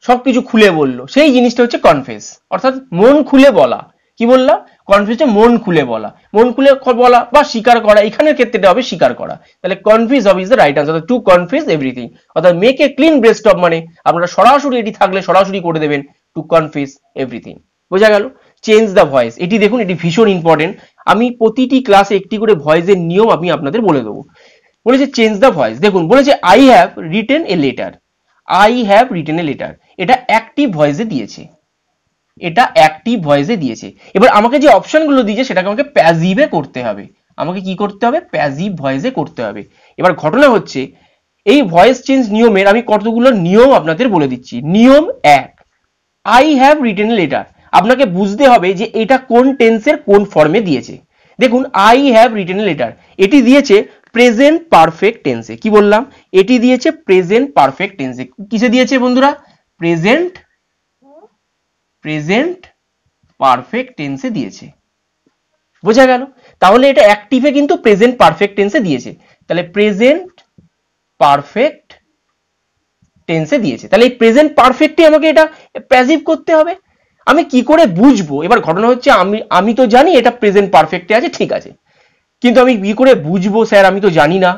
সবকিছু খুলে বললো, সেই জিনিসটা হচ্ছে কনফেস, অর্থাৎ মন খুলে বলা। কি বললাম? কনফেস মন খুলে বলা, মন খুলে বলা বা স্বীকার করা, এখানের ক্ষেত্রে হবে স্বীকার করা। তাহলে confuse of is the right answer. To confuse everything অর্থাৎ make a clean breast of মানে আপনারা সরাসরি এটি থাকলে সরাসরি করে দেবেন, টু কনফিউজ এভরিথিং। বোঝা গেল? চেঞ্জ দ্য ভয়েস, এটি দেখুন, এটি ভীষণ ইম্পর্টেন্ট। আমি প্রতিটি ক্লাসে একটি করে ভয়েসের নিয়ম আমি আপনাদের বলে দেবো। বলেছে চেঞ্জ দ্য ভয়েস, দেখুন বলেছে I have written a letter, I have written a letter, এটা অ্যাক্টিভ ভয়েসে দিয়েছে, এটা অ্যাক্টিভ ভয়েসে দিয়েছে। এবার আমাকে যে অপশনগুলো দিয়েছে সেটাকে আমাকে প্যাসিভে করতে হবে। আমাকে কি করতে হবে? প্যাসিভ ভয়েসে করতে হবে। এবার ঘটনা হচ্ছে এই ভয়েস চেঞ্জ নিয়মের আমি কতগুলো নিয়ম আপনাদের বলে দিচ্ছি। নিয়ম 1, I have written a letter, আপনাকে বুঝতে হবে যে এটা কোন টেন্সের কোন ফর্মে দিয়েছে। দেখুন I have written a letter, এটি দিয়েছে প্রেজেন্ট পারফেক্ট টেন্সে। কি বললাম? এটি দিয়েছে প্রেজেন্ট পারফেক্ট টেন্সে। কিসে দিয়েছে বন্ধুরা? প্রেজেন্ট পারফেক্ট টেন্সে দিয়েছে। বোঝা গেল? তাহলে এটা অ্যাক্টিভে কিন্তু প্রেজেন্ট পারফেক্ট টেন্সে দিয়েছে। তাহলে প্রেজেন্ট পারফেক্ট টেন্সে দিয়েছে। তাহলে এই প্রেজেন্ট পারফেক্টে আমাকে এটা প্যাসিভ করতে হবে। আমি কি করে বুঝবো? এবার ঘটনা হচ্ছে আমি তো জানি এটা প্রেজেন্ট পারফেক্টে আছে, ঠিক আছে, কিন্তু আমি কি করে বুঝবো স্যার? আমি তো জানি না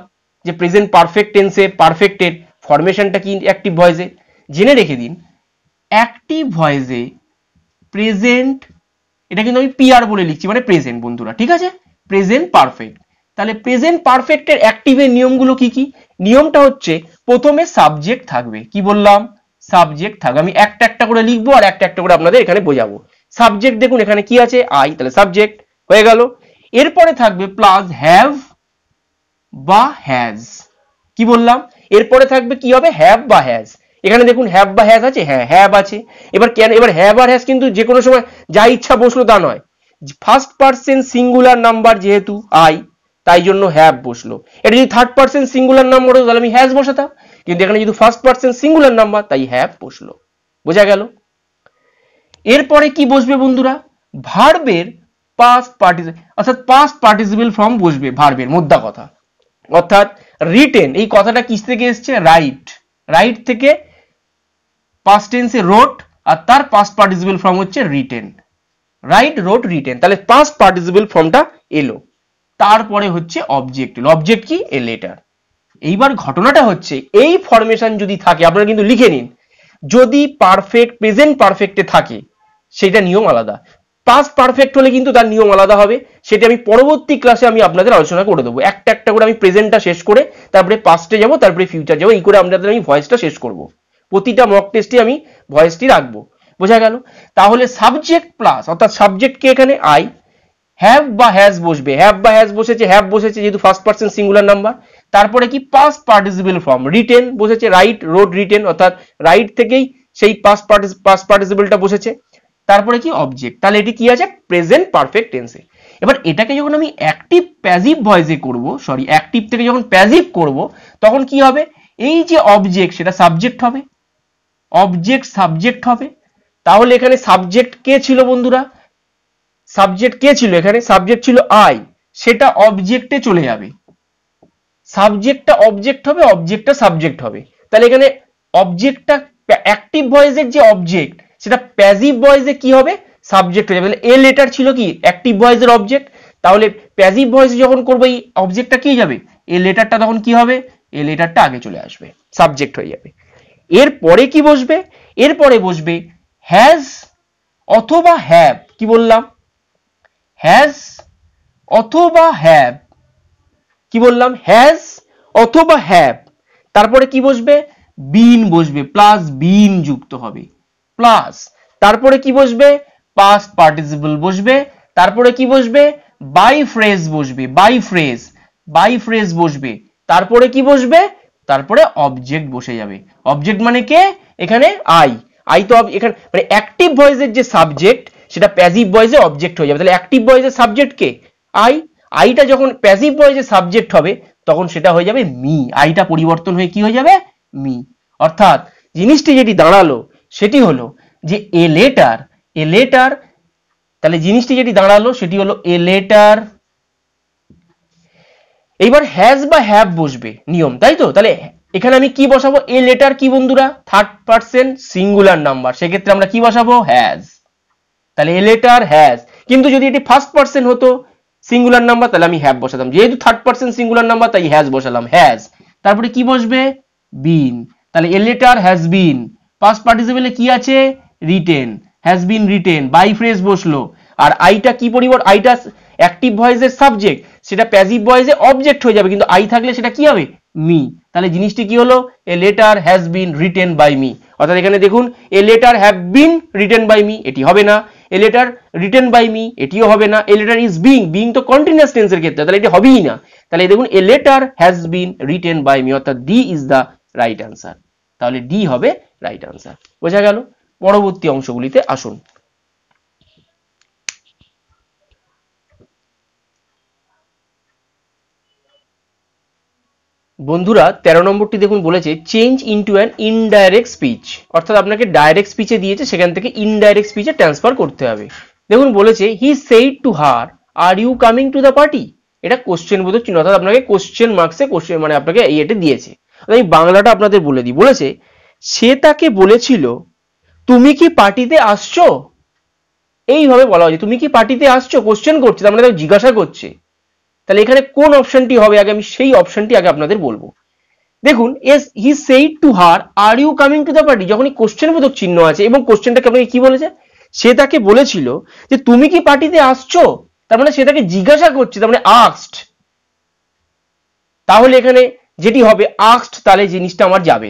যে প্রেজেন্ট পারফেক্ট টেন্সে পারফেক্টের ফরমেশনটা কি অ্যাক্টিভ ভয়েসে। জেনে রেখে দিন, অ্যাক্টিভ ভয়েসে প্রেজেন্ট, এটা কিন্তু আমি পিআর বলে লিখছি, মানে প্রেজেন্ট বন্ধুরা, ঠিক আছে, প্রেজেন্ট পারফেক্ট। তাহলে প্রেজেন্ট পারফেক্টের অ্যাক্টিভের নিয়মগুলো কি কি? নিয়মটা হচ্ছে প্রথমে সাবজেক্ট থাকবে। কি বললাম? সাবজেক্ট থাকবে। আমি একটা একটা করে লিখবো আর একটা একটা করে আপনাদের এখানে বোঝাবো। সাবজেক্ট দেখুন এখানে কি আছে? আই, তাহলে সাবজেক্ট হয়ে গেল। এরপরে থাকবে প্লাস হ্যাভ বা হ্যাজ। কি বললাম? এরপরে থাকবে কি হবে? হ্যাভ বা হ্যাজ। এখানে দেখুন হ্যাভ বা হ্যাজ আছে, হ্যাঁ হ্যাভ আছে। এবার কেন? এবার হ্যাভ আর হ্যাজ কিন্তু যে কোনো সময় যা ইচ্ছা বসলো তা নয়। ফার্স্ট পারসন সিঙ্গুলার নাম্বার যেহেতু আই, তাই জন্য হ্যাভ বসলো। এটা যদি থার্ড পারসন সিঙ্গুলার নাম্বার হতো তাহলে আমি হ্যাজ বসাতাম, কিন্তু এখানে যদি ফার্স্ট পারসন সিঙ্গুলার নাম্বার তাই হ্যাভ বসলো। বোঝা গেল? এরপরে কি বসবে বন্ধুরা? ভার্বের পাস্ট পার্টিসিপল, অর্থাৎ পাস্ট পার্টিসিপল ফর্ম বসবে ভার্বের, মোদ্দা কথা। অর্থাৎ রিটেন, এই কথাটা কিস থেকে এসছে? রাইট। রাইট থেকে পাস্ট টেন্সে রোট, আর তার পাস্ট পার্টিসিপল ফর্ম হচ্ছে রিটেন। রাইট, রোট, রিটেন, তাহলে পাস্ট পার্টিসিপল ফর্মটা এলো। তারপরে হচ্ছে অবজেক্ট। অবজেক্ট কি? A letter. এইবার ঘটনাটা হচ্ছে এই ফরমেশন যদি থাকে, আপনারা কিন্তু লিখে নিন, যদি পারফেক্ট প্রেজেন্ট পারফেক্টে থাকে সেটা নিয়ম আলাদা, পাস্ট পারফেক্ট হলে কিন্তু তার নিয়ম আলাদা হবে। সেটা আমি পরবর্তী ক্লাসে আমি আপনাদের আলোচনা করে দেবো। একটা একটা করে আমি প্রেজেন্টটা শেষ করে তারপরে পাস্টে যাব, তারপরে ফিউচার যাব, এই করে আপনাদের আমি ভয়েসটা শেষ করব। প্রতিটা মক টেস্টে আমি ভয়েসটি রাখবো। বোঝা গেল? তাহলে সাবজেক্ট প্লাস, অর্থাৎ সাবজেক্ট কে এখানে আই, হ্যাভ বা হ্যাজ বসবে। হ্যাভ বা হ্যাজ বসেছে, হ্যাভ বসেছে যেহেতু ফার্স্ট পারসন সিঙ্গুলার নাম্বার। তারপরে কি? পাস্ট পার্টিসিপল ফর্ম রিটেন বসেছে, রাইট, রোড, রিটেন, অর্থাৎ রাইট থেকেই সেই পাস্ট পার্টিসিপলটা বসেছে। তারপরে কি? অবজেক্ট। তাহলে এটি কি আছে? প্রেজেন্ট পারফেক্ট টেন্সে। এবার এটাকে যখন আমি অ্যাক্টিভ প্যাসিভ ভয়েসে করব, সরি অ্যাক্টিভ থেকে যখন প্যাসিভ করব, তখন কি হবে? এই যে অবজেক্ট সেটা সাবজেক্ট হবে, অবজেক্ট সাবজেক্ট হবে। তাহলে এখানে সাবজেক্ট কে ছিল বন্ধুরা? সাবজেক্ট কে ছিল এখানে? সাবজেক্ট ছিল আই, সেটা অবজেক্টে চলে যাবে। সাবজেক্টটা অবজেক্ট হবে, অবজেক্টটা সাবজেক্ট হবে। তাহলে এখানে অবজেক্টটা অ্যাক্টিভ ভয়েসের যে অবজেক্ট সেটা প্যাসিভ ভয়েসে কি হবে? সাবজেক্ট হয়ে যাবে। তাহলে এ লেটার ছিল কি? অ্যাক্টিভ ভয়েসের অবজেক্ট। তাহলে প্যাসিভ ভয়েসে যখন করবো এই অবজেক্টটা কি যাবে? এ লেটারটা তখন কি হবে? এ লেটারটা আগে চলে আসবে, সাবজেক্ট হয়ে যাবে। এরপরে কি বসবে? এরপরে বসবে হ্যাজ অথবা হ্যাভ। কি বললাম? হ্যাজ অথবা হ্যাভ। কি বললাম? হ্যাজ অথবা হ্যাভ। তারপরে কি বসবে? বিন বসবে, প্লাস বিন যুক্ত হবে, প্লাস। তারপরে কি বসবে? পাস্ট পার্টিসিপল বসবে। তারপরে কি বসবে? বাই ফ্রেজ বসবে, বাই ফ্রেজ, বাই ফ্রেজ বসবে। তারপরে কি বসবে? তারপরে অবজেক্ট বসে যাবে। অবজেক্ট মানে কে? এখানে আই। আই তো এখানে মানে অ্যাক্টিভ ভয়েসের যে সাবজেক্ট সেটা প্যাসিভ ভয়েসে অবজেক্ট হয়ে যাবে। তাহলে অ্যাক্টিভ ভয়েসের সাবজেক্ট কে? আই। আইটা যখন প্যাসিভ ভয়েসে সাবজেক্ট হবে তখন সেটা হয়ে যাবে মি। আইটা পরিবর্তন হয়ে কি হয়ে যাবে? মি। অর্থাৎ জিনিসটি যেটি দাঁড়ালো সেটি হলো যে এ লেটার, এ লেটার, তাহলে জিনিসটি যেটি দাঁড়ালো সেটি হলো এ লেটার। এইবার হ্যাজ বা হ্যাভ বসবে, নিয়ম, তাই তো? তাহলে এখানে আমি কি বসাবো? এ লেটার কি বন্ধুরা? থার্ড পারসন সিঙ্গুলার নাম্বার, সেক্ষেত্রে আমরা কি বসাবো? হ্যাজ। তাহলে এ লেটার হ্যাজ। কিন্তু যদি এটি ফার্স্ট পারসন হতো সিঙ্গুলার নাম্বার তাহলে আমি হ্যাভ বসাতাম, যেহেতু থার্ড পারসন সিঙ্গুলার নাম্বার তাই হ্যাজ বসালাম, হ্যাজ। তারপরে কি বসবে? বিন। তাহলে a letter has been. Past পার্টিসিপলে কি আছে? Written, has been written, by phrase বসলো। আর আইটা কি পরিবর্তন? আইটা অ্যাক্টিভ ভয়েসের সাবজেক্ট, সেটা প্যাসিভ ভয়েসে অবজেক্ট হয়ে যাবে, কিন্তু আই থাকলে সেটা কি হবে? মি। তাহলে জিনিসটি কি হলো? A letter has been written by me. অর্থাৎ এখানে দেখুন a letter have been written by me, এটি হবে না। A letter written by me, এটিও হবে না। A letter is being, being তো কন্টিনিউয়াস টেন্সের ক্ষেত্রে, তাহলে এটি হবেই না। তাহলে দেখুন a letter has been written by me, অর্থাৎ D is the right answer. তাহলে ডি হবে রাইট আনসার। বোঝা গেল? পরবর্তী অংশগুলিতে আসুন। বন্ধুরা 13 নম্বরটি দেখুন বলেছে change into an indirect speech, অর্থাৎ আপনাকে ডাইরেক্ট স্পিচে দিয়েছে, সেখান থেকে ইনডাইরেক্ট স্পিচে ট্রান্সফার করতে হবে। দেখুন বলেছে he said to her are you coming to the party. এটা কোশ্চেন বোধক চিহ্ন, অর্থাৎ আপনাকে কোশ্চেন মার্কসে কোশ্চেন মানে আপনাকে এটা দিয়েছে। আমি বাংলাটা আপনাদের বলে দিই। বলেছে সে তাকে বলেছিল তুমি কি পার্টিতে আসছো, এইভাবে বলা হয়েছে তুমি কি পার্টিতে আসছো, কোশ্চেন করছে, তার মানে জিজ্ঞাসা করছে। তাহলে এখানে কোন অপশনটি হবে, আগে আমি সেই অপশনটি আগে আপনাদের বলবো। দেখুন, as he said to her are you coming to the party, যখনই কোশ্চেন বোধক চিহ্ন আছে এবং কোশ্চেনটাকে আপনাকে কি বলেছে, সে তাকে বলেছিল যে তুমি কি পার্টিতে আসছো, তার মানে সে তাকে জিজ্ঞাসা করছে, তার মানে আস্কড। তাহলে এখানে যেটি হবে আস্কড, তাহলে জিনিসটা আমার যাবে।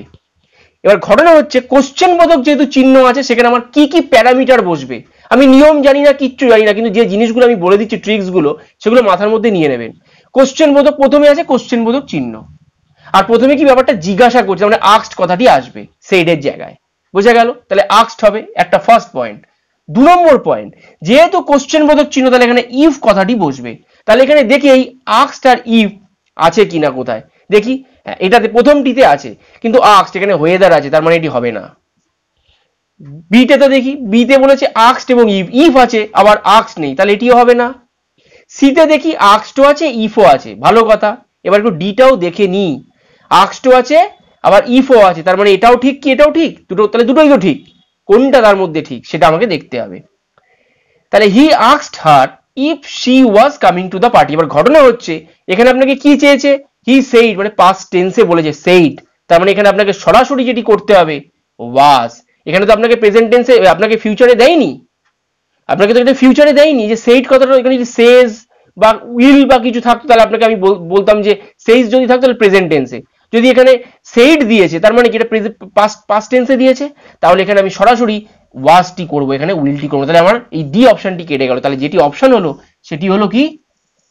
এবার ঘটনা হচ্ছে কোশ্চেন বোধক যেহেতু চিহ্ন আছে সেখানে আমার কি কি প্যারামিটার বসবে, আমি নিয়ম জানি না, কিচ্ছু জানি না, কিন্তু যে জিনিসগুলো আমি বলে দিচ্ছি ট্রিক্স গুলো, সেগুলো মাথার মধ্যে নিয়ে নেবেন। কোশ্চেন বোধক প্রথমে আছে কোশ্চেন বোধক চিহ্ন, আর প্রথমে কি ব্যাপারটা জিজ্ঞাসা করছে, মানে আস্কড কথাটি আসবে সেইডের জায়গায়, বোঝা গেল? তাহলে আস্কড হবে একটা ফার্স্ট পয়েন্ট। 2 নম্বর পয়েন্ট, যেহেতু কোশ্চেন বোধক চিহ্ন তাহলে এখানে ইফ কথাটি বসবে। তাহলে এখানে দেখি এই আস্কড আর ইফ আছে কিনা, কোথায় দেখি, হ্যাঁ এটাতে প্রথমটিতে আছে, কিন্তু আস্কড এখানে ওয়েদার আছে, তার মানে এটি হবে না। বিতে তো দেখি, বিতে বলেছে আস্কড এবং ইফ, ইফ আছে আবার আস্কড নেই, তাহলে এটিও হবে না। সিতে দেখি আস্কডও আছে ইফও আছে, ভালো কথা। এবার একটু ডিটাও দেখে নি, আস্কডও আছে আবার ইফও আছে, তার মানে এটাও ঠিক কি এটাও ঠিক, দুটো, তাহলে দুটোই তো ঠিক, কোনটা তার মধ্যে ঠিক সেটা আমাকে দেখতে হবে। তাহলে he asked her if she was coming to the party. এবার ঘটনা হচ্ছে এখানে আপনাকে কি চেয়েছে, হি সেইড, মানে পাস্ট টেন্সে বলেছে সেইড, তার মানে এখানে আপনাকে সরাসরি যেটি করতে হবে ওয়াজ। এখানে তো আপনাকে প্রেজেন্ট টেন্সে, আপনাকে ফিউচারে দেয়নি, আপনাকে তো এটা ফিউচারে দেয়নি যে সেইড কথাটা, এখানে যদি সেজ বা উইল বা কিছু থাকতো তাহলে আপনাকে আমি বলতাম যে সেইজ যদি থাকতো তাহলে প্রেজেন্ট টেন্সে, যদি এখানে সেইড দিয়েছে তার মানে কি এটা পাস্ট টেন্সে দিয়েছে, তাহলে এখানে আমি সরাসরি ওয়াজটি করব, এখানে উইলটি করবো, তাহলে আমার এই ডি অপশনটি কেটে গেল। তাহলে যেটি অপশন হলো সেটি হলো কি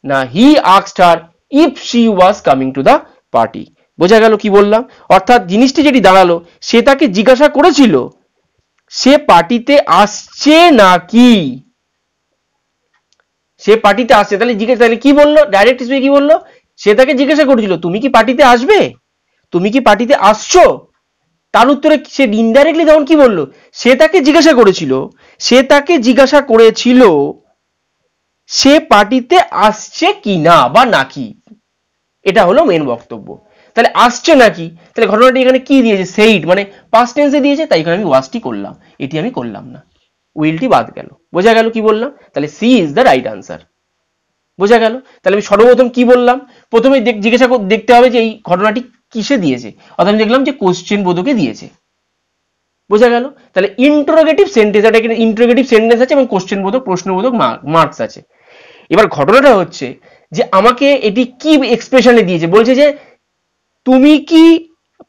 না, he asked her if she was coming to the party. বোঝা গেল কি বললাম? অর্থাৎ জিনিসটি যেটি দাঁড়ালো, সে তাকে জিজ্ঞাসা করেছিল সে পার্টিতে আসছে নাকি, সে পার্টিতে আসছে, তাহলে জিজ্ঞাসা, তাহলে কি বললো ডাইরেক্ট স্পিচে কি বললো, সে তাকে জিজ্ঞাসা করেছিল তুমি কি পার্টিতে আসবে, তুমি কি পার্টিতে আসছো, তার উত্তরে সে ইনডাইরেক্টলি তখন কি বললো, সে তাকে জিজ্ঞাসা করেছিল, সে তাকে জিজ্ঞাসা করেছিল সে পার্টিতে আসছে কি না বা নাকি, এটা হলো মেন বক্তব্য। তাহলে আসছে নাকি, তাহলে ঘটনাটি এখানে কি দিয়েছে, সেইড, মানে পাস্ট টেন্সে দিয়েছে, তাই এখানে আমি ওয়াজটি করলাম, এটি আমি করলাম না, উইলটি বাদ গেল। বোঝা গেল কি বললাম? তাহলে C is the right answer. বোঝা গেল? তাহলে আমি সর্বপ্রথম কি বললাম, প্রথমে জিজ্ঞাসা দেখতে হবে যে এই ঘটনাটি কিসে দিয়েছে, অর্থাৎ আমি দেখলাম যে কোশ্চেন বোধকে দিয়েছে। বোঝা গেল? তাহলে ইন্টারোগেটিভ সেন্টেন্স, এটা এখানে ইন্টারোগেটিভ সেন্টেন্স আছে এবং কোশ্চেন বোধক প্রশ্নবোধক মার্কস আছে। এবার ঘটনাটা হচ্ছে যে আমাকে এটি কি এক্সপ্রেশনে দিয়েছে, বলছে যে তুমি কি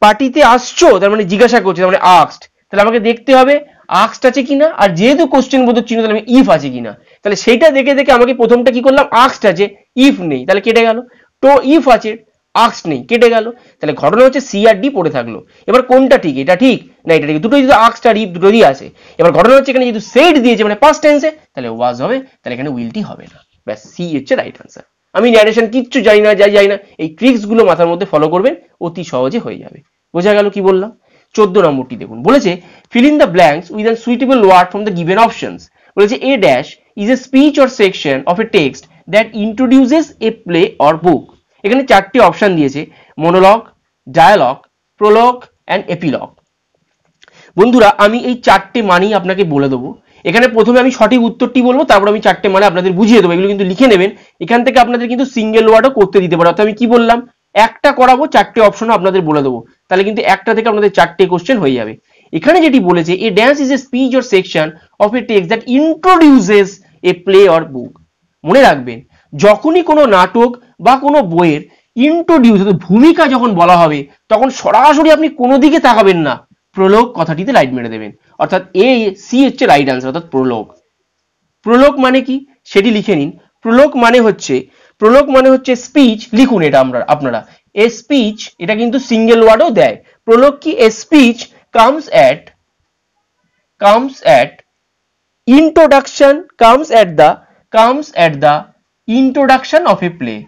পার্টিতে আসছো, তার মানে জিজ্ঞাসা করছে, তার মানে আস্কড, তাহলে আমাকে দেখতে হবে আস্কড আছে কিনা, আর যেহেতু কোশ্চেন বোধক চিহ্ন তাহলে ইফ আছে কিনা, তাহলে সেইটা দেখে দেখে আমাকে প্রথমটা কি করলাম, আস্কড আছে ইফ নেই, তাহলে কেটে গেল। তো ইফ আছে আস্কড নেই, কেটে গেল। তাহলে ঘটনা হচ্ছে সি আর ডি পড়ে থাকলো। এবার কোনটা ঠিক, এটা ঠিক না এটা ঠিক, দুটোই যদি আস্কড আর ইফ দুটোই আছে। এবার ঘটনা হচ্ছে এখানে যেহেতু সেইড দিয়েছে মানে পাস্ট টেন্সে, তাহলে ওয়াজ হবে, তাহলে এখানে উইলটি হবে না। ব্যাস, সি হচ্ছে রাইট আনসার। আমি ন্যারেশন কিচ্ছু জানি না, যাই না, এই ট্রিক্স গুলো মাথার মধ্যে ফলো করবেন, অতি সহজে হয়ে যাবে। বোঝা গেল কি বললাম? 14 নম্বরটি দেখুন, বলেছে fill in the blanks with a suitable word from the given options। বলেছে a dash is a speech or section of a text that introduces a play or book। এখানে চারটি অপশন দিয়েছে, monologue, dialogue, Prolog and epilogue. বন্ধুরা আমি এই চারটে মানেই আপনাকে বলে দেবো। এখানে প্রথমে আমি সঠিক উত্তরটি বলবো, তারপর আমি চারটে মানে আপনাদের বুঝিয়ে দেবো, এগুলো কিন্তু লিখে নেবেন। এখান থেকে আপনাদের কিন্তু সিঙ্গেল ওয়ার্ডও করতে দিতে পারে, অর্থাৎ আমি কি বললাম, একটা করাবো, চারটে অপশনও আপনাদের বলে দেবো, তাহলে কিন্তু একটা থেকে আপনাদের চারটে কোশ্চেন হয়ে যাবে। এখানে যেটি বলেছে a dance is a speech or section of a text that introduces a play or book. মনে রাখবেন, যখনই কোনো নাটক বা কোনো বইয়ের ইন্ট্রোডিউস, ভূমিকা যখন বলা হবে, তখন সরাসরি আপনি কোনো দিকে তাকাবেন না, প্রলোগ কথাটিতে লাইট মেরে দেবেন, অর্থাৎ এ সি হচ্ছে রাইট আনসার, অর্থাৎ প্রলোগ। প্রলোগ মানে কি সেটি লিখে নিন। প্রলোগ মানে হচ্ছে স্পিচ, লিখুন এটা আপনারা এ স্পিচ, এটা কিন্তু সিঙ্গেল ওয়ার্ডও দেয়। প্রলোগ কি, a speech comes at introduction, comes at the introduction of a play,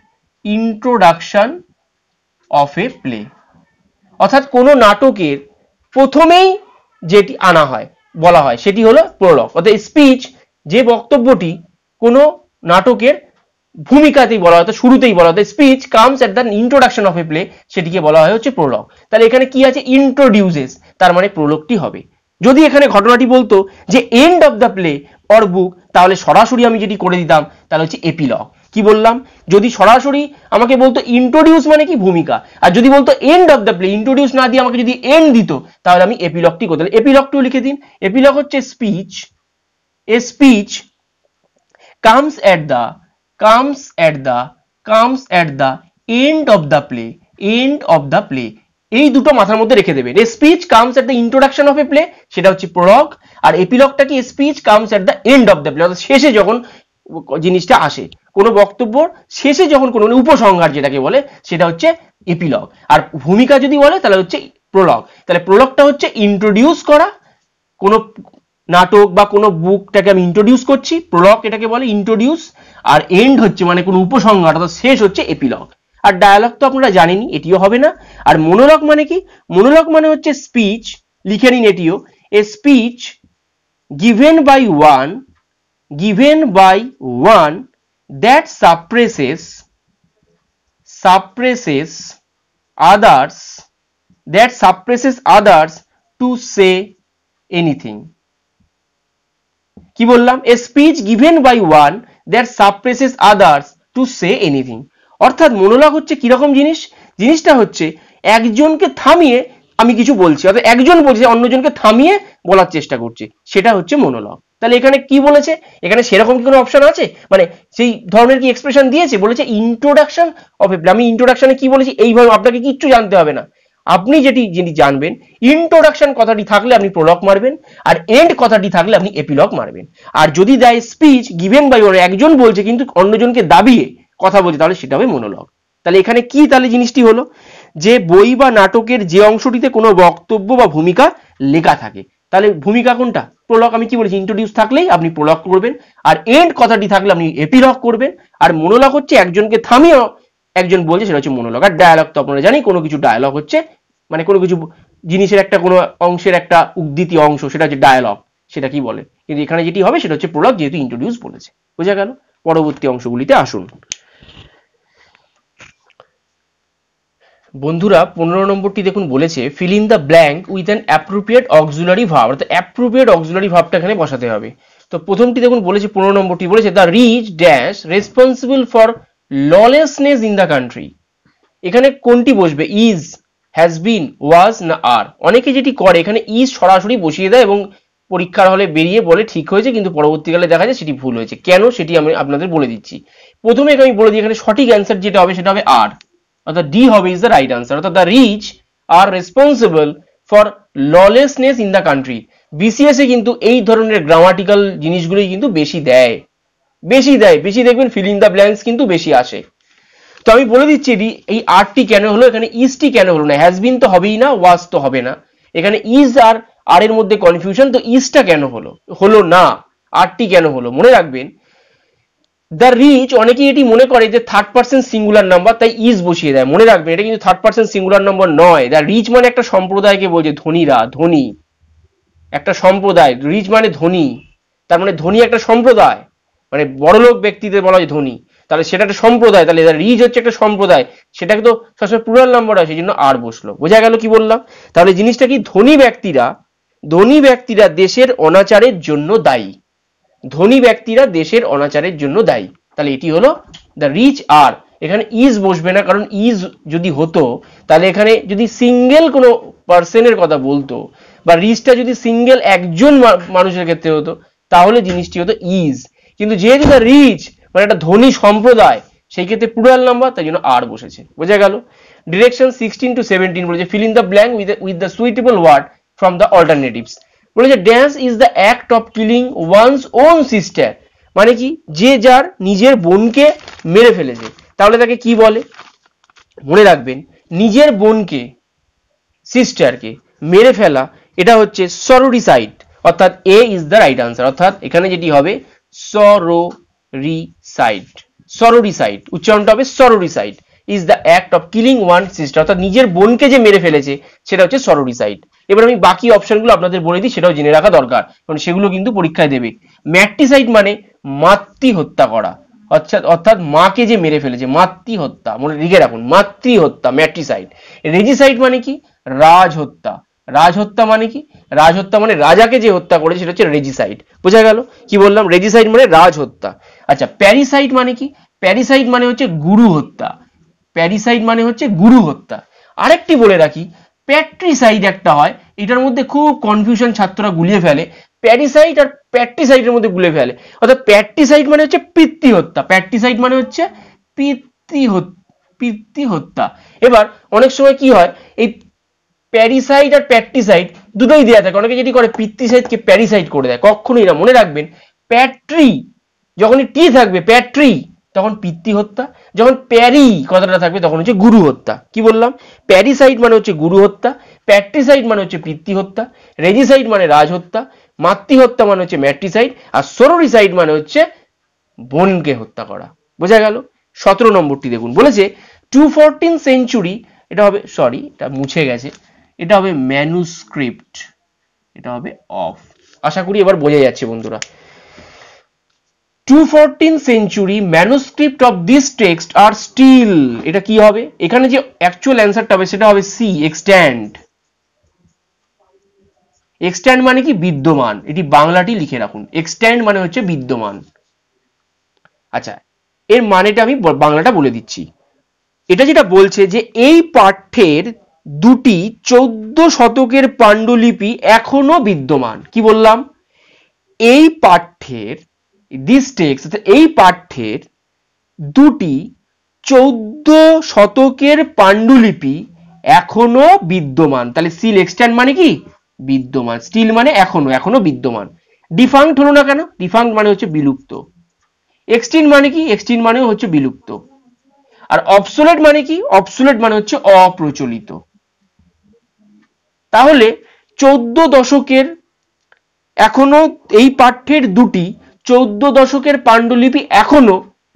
introduction of a play। অর্থাৎ কোনো নাটকের প্রথমেই যেটি আনা হয়, বলা হয়, সেটি হলো প্রোলগ। অর্থাৎ স্পিচ, যে বক্তব্যটি কোনো নাটকের ভূমিকাতেই বলা হয়, শুরুতেই বলা হয় speech comes at the introduction of A play, সেটিকে বলা হয় হচ্ছে প্রোলগ। তাহলে এখানে কি আছে, ইন্ট্রোডিউসেস, তার মানে প্রোলগটি হবে। যদি এখানে ঘটনাটি বলতো যে end of the play or book, তাহলে সরাসরি আমি যেটি করে দিতাম তাহলে হচ্ছে এপিলগ। কি বললাম, যদি সরাসরি আমাকে বলতো ইন্ট্রোডিউস মানে কি ভূমিকা, আর যদি বলতো and of the play, introduce না দিয়ে আমাকে যদি এন্ড দিত, তাহলে আমি এপিলগটি করতাম। এপিলগটিও লিখে দিন। এপিলগ হচ্ছে speech, a speech comes at the end of the play, এই দুটো মাথার মধ্যে রেখে দেবেন। a speech comes at the introduction of a play, সেটা হচ্ছে প্রলগ, আর এপিলগটা কি, speech comes at the end of the play, অর্থাৎ শেষে যখন জিনিসটা আসে, কোনো বক্তব্য শেষে যখন কোনো উপসংহার যেটাকে বলে সেটা হচ্ছে এপিলগ। আর ভূমিকা যদি বলে তাহলে হচ্ছে প্রলগ। তাহলে প্রলগটা হচ্ছে ইন্ট্রোডিউস করা, কোনো নাটক বা কোনো বুকটাকে আমি ইন্ট্রোডিউস করছি, প্রলগ এটাকে বলে ইন্ট্রোডিউস, আর এন্ড হচ্ছে মানে কোনো উপসংহার অর্থাৎ শেষ হচ্ছে এপিলগ। আর ডায়ালগ তো আপনারা জানেনই, এটিও হবে না। আর মনোলগ মানে কি, মনোলগ মানে হচ্ছে স্পিচ, লিখে নিন এটিও, a speech given by one that suppresses others to say anything. কি বললাম, a speech given by one that suppresses others to say anything, অর্থাৎ মনোলগ হচ্ছে কিরকম জিনিস, জিনিসটা হচ্ছে একজনকে থামিয়ে আমি কিছু বলছি, অর্থাৎ একজন বলছে অন্যজনকে থামিয়ে বলার চেষ্টা করছে, সেটা হচ্ছে মনোলগ। তাহলে এখানে কি বলেছে, এখানে সেরকম কি কোনো অপশন আছে, মানে সেই ধরনের কি এক্সপ্রেশন দিয়েছে, বলেছে ইন্ট্রোডাকশন অফ এ প্লে। আমি ইন্ট্রোডাকশনে কি বলেছি, এইভাবে আপনাকে কিচ্ছু জানতে হবে না, আপনি যেটি জানবেন, ইন্ট্রোডাকশন কথাটি থাকলে আপনি প্রলগ মারবেন, আর এন্ড কথাটি থাকলে আপনি এপিলগ মারবেন। আর যদি দেয় স্পিচ গিভেন বাই ওয়ান, একজন বলছে কিন্তু অন্যজনকে দাবিয়ে কথা বলছে, তাহলে সেটা হবে মনোলগ। তাহলে এখানে কি তাহলে জিনিসটি হলো, যে বই বা নাটকের যে অংশটিতে কোনো বক্তব্য বা ভূমিকা লেখা থাকে, তাহলে ভূমিকা কোনটা, প্রলগ। আমি কি বলেছি, ইন্ট্রোডিউস থাকলেই আপনি প্রলগ করবেন, আর এন্ড কথাটি থাকলে আপনি এপিলগ করবেন। আর মনোলগ হচ্ছে একজনকে থামিয়ে একজন বলছে, সেটা হচ্ছে মনোলগ। আর ডায়ালগ তো আপনারা জানি, কোনো কিছু ডায়ালগ হচ্ছে মানে কোনো কিছু জিনিসের একটা কোনো অংশের একটা উদ্ধৃতি অংশ, সেটা হচ্ছে ডায়ালগ, সেটা কি বলে। কিন্তু এখানে যেটি হবে সেটা হচ্ছে প্রলগ, যেহেতু ইন্ট্রোডিউস বলেছে। বোঝা গেল? পরবর্তী অংশগুলিতে আসুন। বন্ধুরা 15 নম্বরটি দেখুন, বলেছে fill in the blank with an appropriate auxiliary verb, অর্থাৎ অ্যাপ্রোপ্রিয়েট অক্সিলারি ভার্বটা এখানে বসাতে হবে। তো প্রথমটি দেখুন বলেছে 15 নম্বরটি বলেছে the rich dash responsible for lawlessness in the country. এখানে কোনটি বসবে, ইজ, হ্যাজ বিন, ওয়াজ না আর? অনেকে যেটি করে এখানে ইজ সরাসরি বসিয়ে দেয় এবং পরীক্ষার হলে বেরিয়ে বলে ঠিক হয়েছে, কিন্তু পরবর্তীকালে দেখা যায় সেটি ভুল হয়েছে। কেন সেটি আমি আপনাদের বলে দিচ্ছি। প্রথমে আমি বলে দিই, এখানে সঠিক অ্যান্সার যেটা হবে সেটা হবে আর, অর্থাৎ ডি হবে ইজ দ্য রাইট আনসার। অর্থাৎ the rich are responsible for lawlessness in the country. BCS এ কিন্তু এই ধরনের গ্রামাটিক্যাল জিনিসগুলি কিন্তু বেশি দেয়, বেশি দেখবেন ফিল ইন দ্য ব্ল্যাঙ্কস কিন্তু বেশি আসে। তো আমি বলে দিচ্ছি এই আরটি কেন হলো, এখানে ইজটি কেন হলো না, হ্যাজ বিন তো হবেই না, ওয়াজ তো হবে না, এখানে ইজ আর এর মধ্যে কনফিউশন। তো ইজটা কেন হলো না, আরটি কেন হলো? মনে রাখবেন দ্য রিচ, অনেকেই এটি মনে করে যে থার্ড পার্সন সিঙ্গুলার নাম্বার, তাই ইজ বসিয়ে দেয়। মনে রাখবেন এটা কিন্তু থার্ড পার্সন সিঙ্গুলার নাম্বার নয়। দ্য রিচ মানে একটা সম্প্রদায়কে বলছে, ধনীরা, ধনী একটা সম্প্রদায়, রিচ মানে ধনী, তার মানে ধনী একটা সম্প্রদায়, মানে বড়লোক ব্যক্তিদের বলা হয় ধনী, তাহলে সেটা একটা সম্প্রদায়, তাহলে রিচ হচ্ছে একটা সম্প্রদায়, সেটাকে তো সবসময় প্লুরাল নাম্বার হয়, সেই জন্য আর বসলো। বোঝা গেল কি বললাম? তাহলে জিনিসটা কি, ধনী ব্যক্তিরা দেশের অনাচারের জন্য দায়ী, ধনী ব্যক্তিরা দেশের অনাচারের জন্য দায়ী। তাহলে এটি হলো দ্য রিচ আর। এখানে ইজ বসবে না, কারণ ইজ যদি হতো তাহলে এখানে যদি সিঙ্গেল কোনো পার্সনের কথা বলতো, বা রিচটা যদি সিঙ্গেল একজন মানুষের ক্ষেত্রে হতো, তাহলে জিনিসটি হতো ইজ। কিন্তু যেহেতু দ্য রিচ মানে একটা ধনী সম্প্রদায়, সেই ক্ষেত্রে প্লুরাল নাম্বার, তাই জন্য আর বসেছে। বোঝা গেল? ডিরেকশন 16 to 17 বলেছে fill in the blank with the suitable word from the alternatives. বলেছে dance is the act of killing one's own sister, মানে কি, যে যার নিজের বোনকে মেরে ফেলেছে, তাহলে তাকে কি বলে? মনে রাখবেন নিজের বোনকে, সিস্টারকে মেরে ফেলা, এটা হচ্ছে সরোরিসাইড, অর্থাৎ A is the right answer. অর্থাৎ এখানে যেটি হবে সরোরিসাইড, উচ্চারণটা হবে sororicide, is the act of killing one sister, অর্থাৎ নিজের বোনকে যে মেরে ফেলেছে সেটা হচ্ছে সরোরিসাইড। এবার আমি বাকি অপশনগুলো আপনাদের বলে দিই, সেটাও জেনে রাখা দরকার, কারণ সেগুলো কিন্তু পরীক্ষায় দেবে। ম্যাট্রিসাইড মানে মাতৃ হত্যা করা, অর্থাৎ মাকে যে মেরে ফেলেছে, মাতৃ হত্যা, মনে লিখে রাখুন, মাতৃ হত্যা, ম্যাট্রিসাইড। রেজিসাইড মানে কি? রাজ হত্যা। রাজ হত্যা মানে কি? রাজ হত্যা মানে রাজাকে যে হত্যা করেছে সেটা হচ্ছে রেজিসাইড। বোঝা গেল? কি বললাম? রেজিসাইড মানে রাজ হত্যা। আচ্ছা, প্যারিসাইড মানে কি? প্যারিসাইড মানে হচ্ছে গুরু হত্যা। প্যারিসাইড মানে হচ্ছে গুরু হত্যা। আরেকটি বলে রাখি, প্যাট্রিসাইড একটা হয়, এটার মধ্যে খুব কনফিউশন ছাত্ররা গুলিয়ে ফেলে, প্যারিসাইড আর প্যাট্রিসাইডের মধ্যে গুলিয়ে ফেলে। অর্থাৎ প্যাট্রিসাইড মানে হচ্ছে পিতৃ হত্যা, প্যাট্রিসাইড মানে হচ্ছে পিতৃ হত্যা। এবার অনেক সময় কি হয়, এই প্যারিসাইড আর প্যাট্রিসাইড দুটোই দেওয়া থাকে, অনেকে যদি করে পিতৃসাইডকে প্যারিসাইড করে দেয়, কখনোই না। মনে রাখবেন, প্যাট্রি যখনই টি থাকবে, প্যাট্রি, তখন পিতৃ হত্যা, যখন প্যারি কথাটা থাকবে তখন হচ্ছে গুরু হত্যা। কি বললাম? প্যারিসাইড মানে হচ্ছে গুরু হত্যা, প্যাট্রিসাইড মানে হচ্ছে পিতৃ হত্যা, রেজিসাইড মানে রাজ হত্যা, মাতৃ হত্যা মানে হচ্ছে ম্যাট্রিসাইড, আর সোরোরিসাইড মানে হচ্ছে বোনকে হত্যা করা। বোঝা গেল? 17 নম্বরটি দেখুন, বলেছে 214 সেঞ্চুরি, এটা হবে, সরি এটা মুছে গেছে, এটা হবে ম্যানুস্ক্রিপ্ট, এটা হবে অফ। আশা করি এবার বোঝা যাচ্ছে বন্ধুরা। 214 century manuscript of this text are still, এটা কি হবে? এখানে যে অ্যাকচুয়াল অ্যান্সারটা হবে সেটা হবে সি, এক্সট্যান্ড। এক্সট্যান্ড মানে কি? বিদ্যমান। এটি বাংলাটি লিখে রাখুন, এক্সট্যান্ড মানে হচ্ছে বিদ্যমান। আচ্ছা, এর মানেটা আমি বাংলাটা বলে দিচ্ছি। এটা যেটা বলছে যে এই পাঠ্যের দুটি 14 শতকের পাণ্ডুলিপি এখনো বিদ্যমান। কি বললাম? এই পাঠ্যের, দিস টেক্সট, এই পাঠ্যের দুটি 14 শতকের পাণ্ডুলিপি এখনো বিদ্যমান। তাহলে স্টিল এক্সট্যান্ড মানে কি? বিদ্যমান। স্টিল মানে এখনো, এখনো বিদ্যমান। ডিফাঙ্ক্ট হলো না কেন? ডিফাঙ্ক্ট মানে হচ্ছে বিলুপ্ত। এক্সটিন্ট মানে কি? এক্সটিন্ট মানে হচ্ছে বিলুপ্ত। আর অবসোলেট মানে কি? অবসোলেট মানে হচ্ছে অপ্রচলিত। তাহলে 14 দশকের এখনো এই পাঠ্যের দুটি 14 দশকের পাণ্ডুলিপি এখনো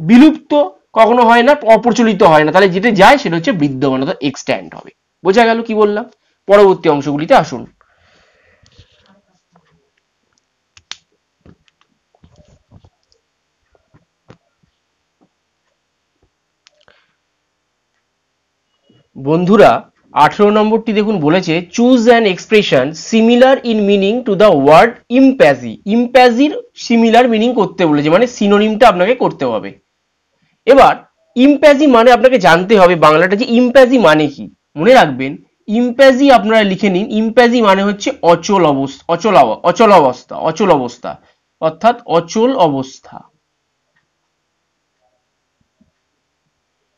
বিলুপ্ত কখনো হয় না, অপ্রচলিত হয় না। তাহলে যেটা যায় সেটা হচ্ছে বিদ্যমান, অর্থাৎ এক্সট্যান্ড হবে। বোঝা গেল কি বললাম? পরবর্তী অংশগুলিতে আসুন। বন্ধুরা 18 নম্বরটি দেখুন, বলেছে choose an expression similar in meaning to the word empathy. ইমপ্যাজির সিমিলার মিনিং করতে বলেছে, মানে সিনোনিমটা আপনাকে করতে হবে। এবার ইমপ্যাজি মানে আপনাকে জানতে হবে বাংলাটা যে ইমপ্যাজি মানে কি। মনে রাখবেন, ইমপ্যাজি আপনারা লিখে নিন, ইমপ্যাজি মানে হচ্ছে অচল অবস্থা, অচল অবস্থা, অর্থাৎ অচল অবস্থা।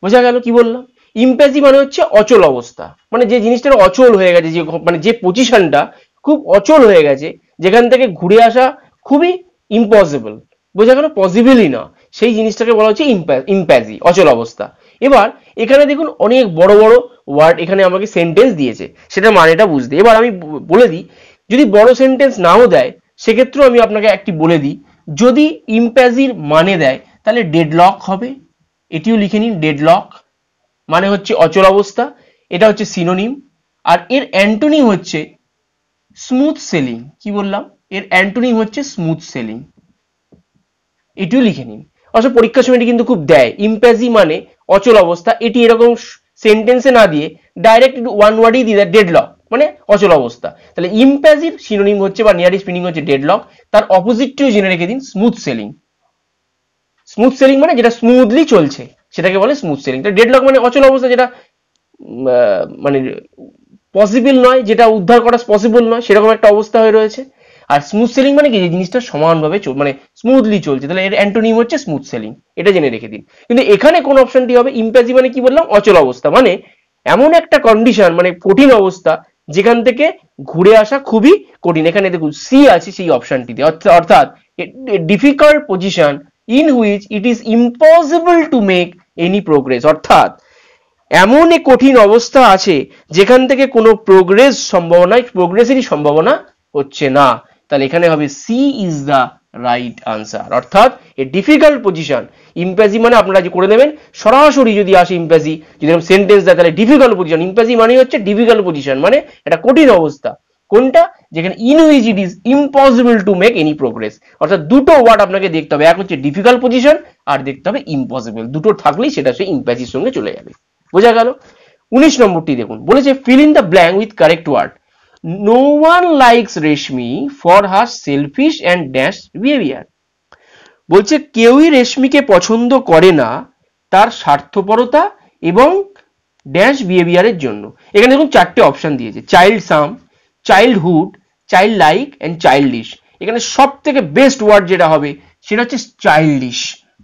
বোঝা গেল কি বললাম? ইমপ্যাজি মানে হচ্ছে অচল অবস্থা, মানে যে জিনিসটা অচল হয়ে গেছে, যে মানে যে পজিশনটা খুব অচল হয়ে গেছে, যেখান থেকে ঘুরে আসা খুবই ইম্পসিবল। বোঝা গেল? পসিবলই না, সেই জিনিসটাকে বলা হচ্ছে ইমপ্যাজি, অচল অবস্থা। এবার এখানে দেখুন অনেক বড় বড় ওয়ার্ড এখানে আমাকে সেন্টেন্স দিয়েছে, সেটা মানেটা বুঝতে। এবার আমি বলে দিই, যদি বড় সেন্টেন্স নাও দেয় সেক্ষেত্রেও আমি আপনাকে একটি বলে দিই, যদি ইমপ্যাজির মানে দেয় তাহলে ডেডলক হবে। এটিও লিখে নিন, ডেডলক মানে হচ্ছে অচল অবস্থা, এটা হচ্ছে সিনোনিম। আর এর অ্যান্টোনিম হচ্ছে স্মুথ সেলিং। কি বললাম? এর অ্যান্টোনিম হচ্ছে স্মুথ সেলিং, এটিও লিখে নিন। অবশ্য পরীক্ষার সময় এটি কিন্তু খুব দেয়, ইমপ্যাজি মানে অচল অবস্থা, এটি এরকম সেন্টেন্সে না দিয়ে ডাইরেক্ট ওয়ান ওয়ার্ডই দিয়ে দেয়, ডেডলক মানে অচল অবস্থা। তাহলে ইমপ্যাজির সিনোনিম হচ্ছে বা নিয়ারেস্ট মিনিং হচ্ছে ডেডলক, তার অপোজিটটিও জেনে রেখে দিন, স্মুথ সেলিং। স্মুথ সেলিং মানে যেটা স্মুথলি চলছে সেটাকে বলে স্মুথ সেলিং। ডেডলক মানে অচল অবস্থা, যেটা মানে পসিবল নয়, যেটা উদ্ধার করা পসিবল নয়, সেরকম একটা অবস্থা হয়ে রয়েছে। আর স্মুথ সেলিং মানে কি? যে জিনিসটা সমানভাবে মানে স্মুথলি চলছে, তাহলে এর অ্যান্টোনিম হচ্ছে স্মুথ সেলিং, এটা জেনে রেখে দিন। কিন্তু এখানে কোন অপশনটি হবে? ইমপ্যাজি মানে কি বললাম? অচল অবস্থা, মানে এমন একটা কন্ডিশন, মানে কঠিন অবস্থা যেখান থেকে ঘুরে আসা খুবই কঠিন। এখানে দেখুন সি আছে সেই অপশনটিতে, অর্থাৎ difficult position in which it is impossible to make any progress, অর্থাৎ এমন এক কঠিন অবস্থা আছে যেখান থেকে কোনো প্রোগ্রেসেরই সম্ভাবনা হচ্ছে না। তাহলে এখানে হবে C is the right answer, অর্থাৎ এ ডিফিকাল্ট পজিশন। ইমপ্যাজি মানে আপনারা যে করে নেবেন, সরাসরি যদি আসে ইমপ্যাজি, যদি সেন্টেন্স দেয় তাহলে ডিফিকাল্ট পজিশন। ইমপ্যাজি মানে হচ্ছে ডিফিকাল্ট পজিশন, মানে একটা কঠিন অবস্থা, কোনটা? যেখানে in which it is impossible to make any progress. অর্থাৎ দুটো ওয়ার্ড আপনাকে দেখতে হবে, এক হচ্ছে ডিফিকাল্ট পজিশন আর দেখতে হবে ইম্পসিবল। দুটো থাকলেই সেটা সে ইম্প্যাচির সঙ্গে চলে যাবে। বোঝা গেল? 19 নম্বরটি দেখুন, বলেছে fill in the blank with correct word. No one likes Reshmi for her selfish and dash behaviour. বলছে কেউই রেশমিকে পছন্দ করে না তার স্বার্থপরতা এবং ড্যাশ বিহেভিয়ারের জন্য। এখানে দেখুন চারটে অপশন দিয়েছে, child some, childhood, child like and childish. এখানে সব থেকে বেস্ট ওয়ার্ড যেটা হবে সেটা হচ্ছে চাইল্ডিশ,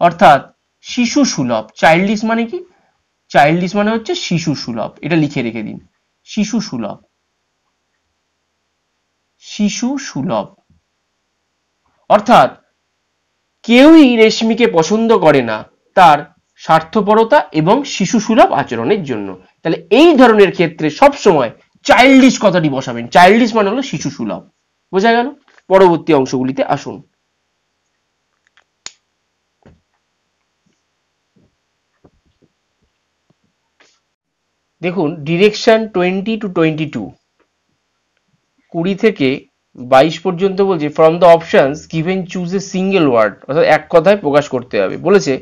অর্থাৎ শিশু সুলভ। চাইল্ডিশ মানে কি? চাইল্ডিশ মানে হচ্ছে শিশু সুলভ। এটা লিখে রেখে দিন, শিশু সুলভ, শিশু সুলভ। অর্থাৎ কেউই রেশমিকে পছন্দ করে না তার স্বার্থপরতা এবং শিশু সুলভ আচরণের জন্য। তাহলে এই ধরনের ক্ষেত্রে সব সময় চাইল্ডিশ কথাটি বসাবেন। চাইল্ডিশ মানে হলো শিশু সুলভ। বোঝা গেল? পরবর্তী অংশগুলিতে আসুন। দেখুন ডিরেকশন 20 to 22, 20 থেকে 22 পর্যন্ত বলছে from the options given choose a single word, অর্থাৎ এক কথায় প্রকাশ করতে হবে। বলেছে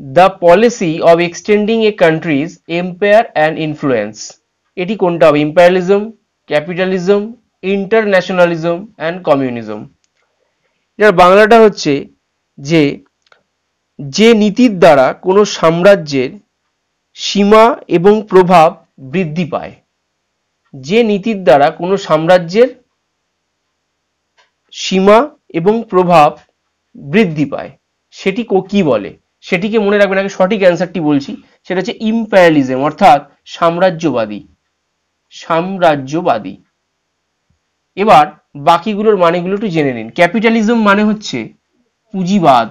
the policy of extending a country's empire and influence. এটি কোনটা হবে? Imperialism, capitalism, internationalism and communism. এর বাংলাটা হচ্ছে যে যে নীতির দ্বারা কোনো সাম্রাজ্যের সীমা এবং প্রভাব বৃদ্ধি পায়। যে নীতির দ্বারা কোনো সাম্রাজ্যের সীমা এবং প্রভাব বৃদ্ধি পায় সেটি কি বলে? সেটিকে মনে রাখবেন। আগে সঠিক অ্যান্সারটি বলছি, সেটা হচ্ছে ইম্পায়ারিজম, অর্থাৎ সাম্রাজ্যবাদী। সাম্রাজ্যবাদী। এবার বাকিগুলোর মানেগুলো একটু জেনে নিন। ক্যাপিটালিজম মানে হচ্ছে পুঁজিবাদ।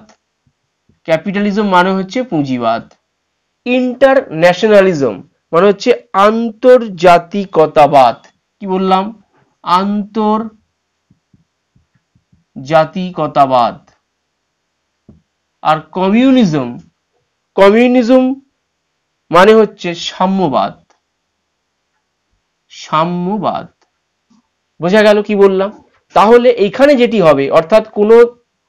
ক্যাপিটালিজম মানে হচ্ছে পুঁজিবাদ। ইন্টারন্যাশনালিজম মানে হচ্ছে আন্তর্জাতিকতাবাদ। কি বললাম? আন্তর্জাতিকতাবাদ। আর কমিউনিজম, কমিউনিজম মানে হচ্ছে সাম্যবাদ। সাম্যবাদ। বোঝা গেল কি বললাম? তাহলে এইখানে যেটি হবে, অর্থাৎ কোন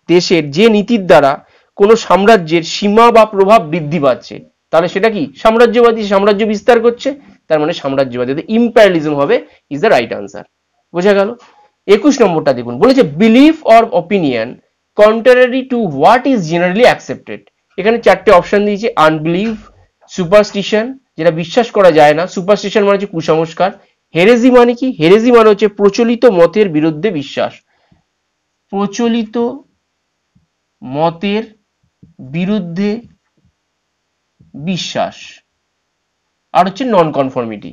দেশের যে নীতির দ্বারা কোন সাম্রাজ্যের সীমা বা প্রভাব বৃদ্ধি পাচ্ছে, তাহলে সেটা কি? সাম্রাজ্যবাদী। সাম্রাজ্য বিস্তার করছে, তার মানে সাম্রাজ্যবাদী। ইম্পায়ারিজম হবে ইজ দ্য রাইট আনসার। বোঝা গেল? 21 নম্বরটা দেখুন, বলেছে belief or opinion contrary to what is generally accepted. এখানে চারটে অপশন দিয়েছে, আনবিলিভ, সুপারস্টিশন যেটা বিশ্বাস করা যায় না, সুপারস্টিশন মানে হচ্ছে কুসংস্কার, হেরেজি মানে কি? হেরেজি মানে হচ্ছে প্রচলিত মতের বিরুদ্ধে বিশ্বাস। প্রচলিত মতের বিরুদ্ধে বিশ্বাস। আর হচ্ছে নন কনফর্মিটি।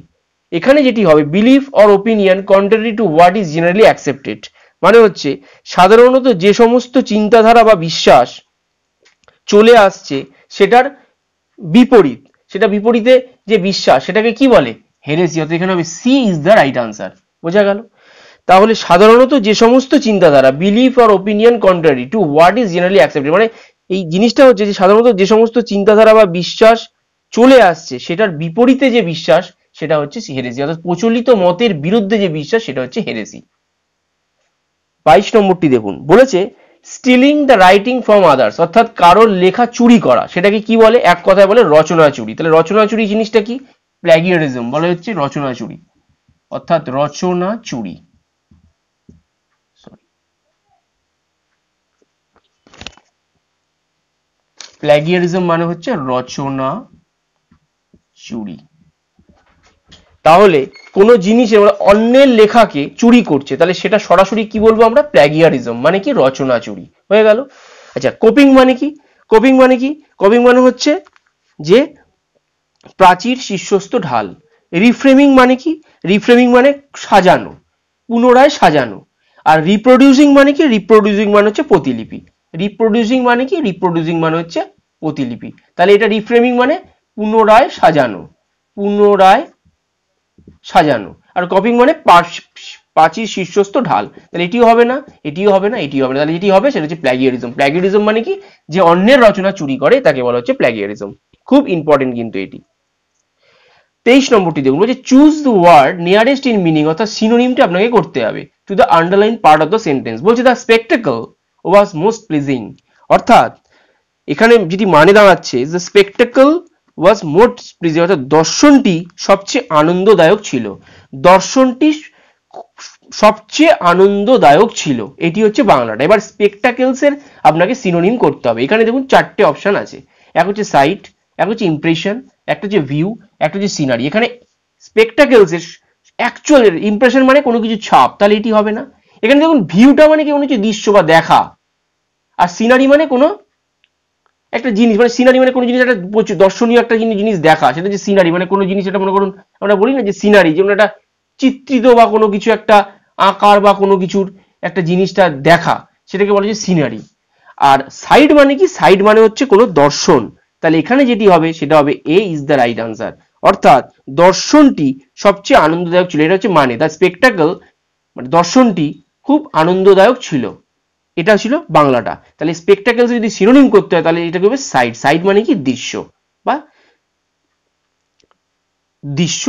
এখানে যেটি হবে belief or opinion contrary to what is generally accepted মানে হচ্ছে সাধারণত যে সমস্ত চিন্তাধারা বা বিশ্বাস চলে আসছে সেটার বিপরীত, সেটা বিপরীতে যে বিশ্বাস সেটাকে কি বলে? হেরেসি। অর্থাৎ এখানে হবে C is the right answer. বোঝা গেল? তাহলে সাধারণত যে সমস্ত চিন্তাধারা, belief or opinion contrary to what is generally accepted, মানে এই জিনিসটা হচ্ছে যে সাধারণত যে সমস্ত চিন্তাধারা বা বিশ্বাস চলে আসছে সেটার বিপরীতে যে বিশ্বাস সেটা হচ্ছে হেরেসি। অর্থাৎ প্রচলিত মতের বিরুদ্ধে যে বিশ্বাস সেটা হচ্ছে হেরেসি। 22 নম্বরটি দেখুন, বলেছে stealing the writing from others, অর্থাৎ কারোর লেখা চুরি করা, সেটাকে কি বলে? এক কথায় বলে রচনা চুরি। তাহলে রচনা চুরি জিনিসটা কি? প্ল্যাগিয়ারিজম বলা হচ্ছে রচনা চুরি, অর্থাৎ রচনা চুরি। প্ল্যাগিয়ারিজম মানে হচ্ছে রচনা চুরি। তাহলে কোন জিনিস অন্যের লেখাকে চুরি করছে, তাহলে সেটা সরাসরি কি বলবো আমরা? প্ল্যাগিয়ারিজম মানে কি? রচনা চুরি। হয়ে গেল? আচ্ছা, কোপিং মানে কি? কোপিং মানে কি? কোপিং মানে হচ্ছে যে প্রাচীর শীর্ষস্থ ঢাল। রিফ্রেমিং মানে কি? রিফ্রেমিং মানে সাজানো, পুনরায় সাজানো। আর রিপ্রোডিউসিং মানে কি? রিপ্রোডিউসিং মানে হচ্ছে প্রতিলিপি। রিপ্রোডিউসিং মানে কি? রিপ্রোডিউসিং মানে হচ্ছে প্রতিলিপি। তাহলে এটা রিফ্রেমিং মানে পুনরায় সাজানো, পুনরায় সাজানো। আর কপিং মানে প্রাচীর শীর্ষস্থ ঢাল। তাহলে এটিও হবে না, এটিও হবে না, এটিও হবে না। তাহলে যেটি হবে সেটা হচ্ছে প্ল্যাগিয়ারিজম। প্ল্যাগিয়ারিজম মানে কি? যে অন্যের রচনা চুরি করে তাকে বলা হচ্ছে প্ল্যাগিয়ারিজম। খুব ইম্পর্টেন্ট কিন্তু এটি। 23 নম্বরটি দেখুন, বলছে choose the word nearest in meaning, অর্থাৎ সিনোনিমটা আপনাকে করতে হবে to the underline part of the sentence. বলছে the spectacle was most pleasing, অর্থাৎ এখানে যেটি মানে দাঁড়াচ্ছে the spectacle was most pleasing, অর্থাৎ দর্শনটি সবচেয়ে আনন্দদায়ক ছিল, দর্শনটি সবচেয়ে আনন্দদায়ক ছিল, এটি হচ্ছে বাংলাটা। এবার স্পেকটাকেলস এর আপনাকে সিনোনিম করতে হবে। এখানে দেখুন চারটে অপশন আছে, এক হচ্ছে সাইট, এক হচ্ছে ইমপ্রেশন, একটা হচ্ছে ভিউ, একটা হচ্ছে সিনারি। এখানে স্পেকটাকেলস এর অ্যাকচুয়াল ইমপ্রেশন মানে কোনো কিছু ছাপ, তাহলে এটি হবে না। এখানে দেখুন ভিউটা মানে কি কোনো কিছু দৃশ্য বা দেখা, আর সিনারি মানে কোনো একটা জিনিস, মানে সিনারি মানে কোনো জিনিস একটা দর্শনীয় একটা জিনিস দেখা, সেটা যে সিনারি মানে কোনো জিনিস, এটা মনে করুন আমরা বলি না যে সিনারি, যেমন একটা চিত্রিত বা কোনো কিছু একটা আকার বা কোনো কিছুর একটা জিনিসটা দেখা, সেটাকে বলা যায় সিনারি। আর সাইড মানে কি, সাইড মানে হচ্ছে কোনো দর্শন, তাহলে এখানে যেটি হবে সেটা হবে A is the right answer, অর্থাৎ দর্শনটি সবচেয়ে আনন্দদায়ক ছিল, এটা হচ্ছে মানে দ্য স্পেকটাকল, মানে দর্শনটি খুব আনন্দদায়ক ছিল, এটা ছিল বাংলাটা। তাহলে স্পেকটাকেলস যদি সিনোনিম করতে হয় তাহলে এটাকে হবে সাইড, সাইড মানে কি দৃশ্য বা দৃশ্য,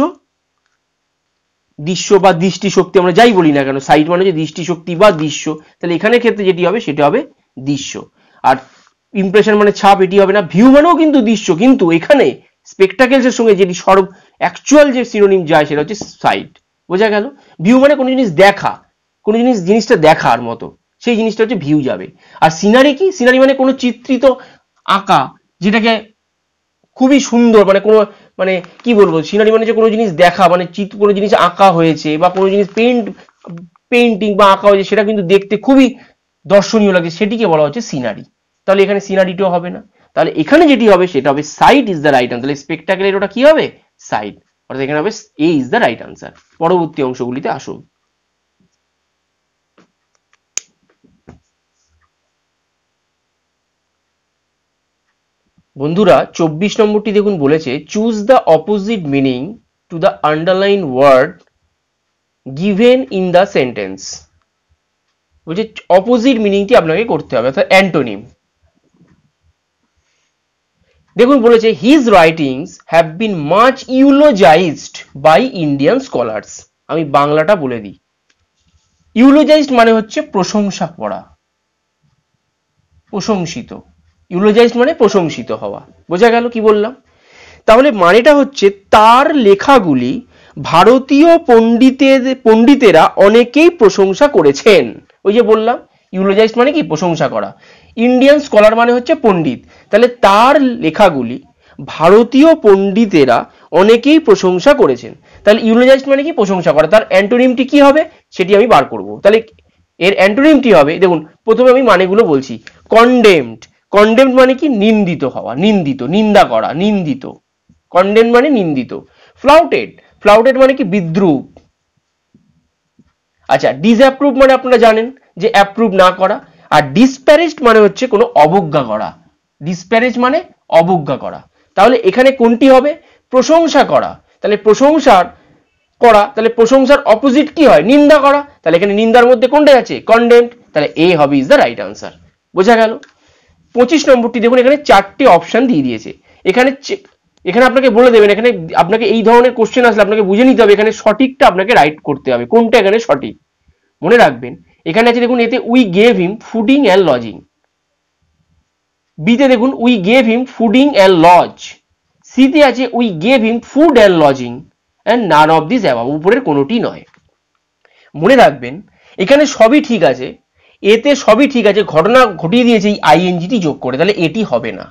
দৃশ্য বা দৃষ্টি শক্তি আমরা যাই বলি না কেন, সাইড মানে হচ্ছে দৃষ্টি শক্তি বা দৃশ্য, তাহলে এখানে ক্ষেত্রে যেটি হবে সেটা হবে দৃশ্য। আর ইমপ্রেশন মানে ছাপ, এটি হবে না। ভিউ মানেও কিন্তু দৃশ্য, কিন্তু এখানে স্পেকটাকেলস এর সঙ্গে যেটি অ্যাকচুয়াল যে সিনোনিম যায় সেটা হচ্ছে সাইড, বোঝা গেল। ভিউ মানে কোনো জিনিস দেখা, কোনো জিনিসটা দেখার মতো, সেই জিনিসটা হচ্ছে ভিউ যাবে। আর সিনারি কি, সিনারি মানে কোনো চিত্রিত আঁকা, যেটাকে খুবই সুন্দর, মানে কোনো মানে কি বলবো, সিনারি মানে যে কোনো জিনিস দেখা, মানে কোনো জিনিস আঁকা হয়েছে বা কোনো জিনিস পেইন্টিং বা আঁকা হয়েছে, সেটা কিন্তু দেখতে খুবই দর্শনীয় লাগে, সেটিকে বলা হচ্ছে সিনারি। তাহলে এখানে সিনারিটাও হবে না, তাহলে এখানে যেটি হবে সেটা হবে sight is the right answer. তাহলে স্পেকটাকেলের ওটা কি হবে, সাইট, অর্থাৎ এখানে হবে A is the right answer. পরবর্তী অংশগুলিতে আসুন। বন্ধুরা 24 নম্বরটি দেখুন, বলেছে choose the opposite meaning to the underline word given in the sentence. বলছে অপোজিট মিনিংটি আপনাকে করতে হবে, অর্থাৎ অ্যান্টোনিম। দেখুন বলেছে his writings have been much eulogised by Indian scholars. আমি বাংলাটা বলে দিই, ইউলোজাইজড মানে হচ্ছে প্রশংসা করা, প্রশংসিত, ইউলোজাইজড মানে প্রশংসিত হওয়া, বোঝা গেল কি বললাম। তাহলে মানেটা হচ্ছে তার লেখাগুলি ভারতীয় পণ্ডিতেরা অনেকেই প্রশংসা করেছেন। ওই যে বললাম ইউলোজাইজড মানে কি প্রশংসা করা, ইন্ডিয়ান স্কলার মানে হচ্ছে পণ্ডিত, তাহলে তার লেখাগুলি ভারতীয় পণ্ডিতেরা অনেকেই প্রশংসা করেছেন। তাহলে ইউলোজাইজড মানে কি প্রশংসা করা, তার অ্যান্টোনিমটি কি হবে সেটি আমি বার করব। তাহলে এর অ্যান্টোনিমটি হবে, দেখুন প্রথমে আমি মানেগুলো বলছি। কন্ডেমড, কন্ডেমড মানে কি নিন্দিত হওয়া, নিন্দিত, নিন্দা করা, নিন্দিত, কন্ডেমড মানে নিন্দিত। ফ্লাউটেড, ফ্লাউটেড মানে কি বিদ্রুপ। আচ্ছা, ডিসঅ্যাপ্রুভ মানে আপনারা জানেন যে অ্যাপ্রুভ না করা। আর ডিসপ্যারেজড মানে হচ্ছে কোনো অবজ্ঞা করা, ডিসপ্যারেজ মানে অবজ্ঞা করা। তাহলে এখানে কোনটি হবে, প্রশংসা করা। তাহলে প্রশংসার করা, তাহলে প্রশংসার অপোজিট কি হয়, নিন্দা করা, তাহলে এখানে নিন্দার মধ্যে কোনটা আছে, কন্ডেমড, তাহলে এ হবে ইজ দ্য রাইট আনসার, বোঝা গেল। 25 নম্বরটি দেখুন, এখানে চারটি অপশন দিয়ে দিয়েছে। এখানে আপনাকে বলে দেবেন, এখানে আপনাকে এই ধরনের কোশ্চেন আসলে আপনাকে বুঝে নিতে হবে এখানে সঠিকটা আপনাকে রাইট করতে হবে, কোনটা এখানে সঠিক মনে রাখবেন। এখানে আছে দেখুন, এতে we gave him fooding and lodging, বিতে দেখুন we gave him fooding and lodge, সিতে আছে we gave him food and lodging and none of this above, উপরের কোনোটি নয়। মনে রাখবেন এখানে সবই ঠিক আছে, এতে সবই ঠিক আছে, ঘটনা ঘটিয়ে দিয়েছে এই আইএনজিটি যোগ করে, তাহলে এটি হবে না।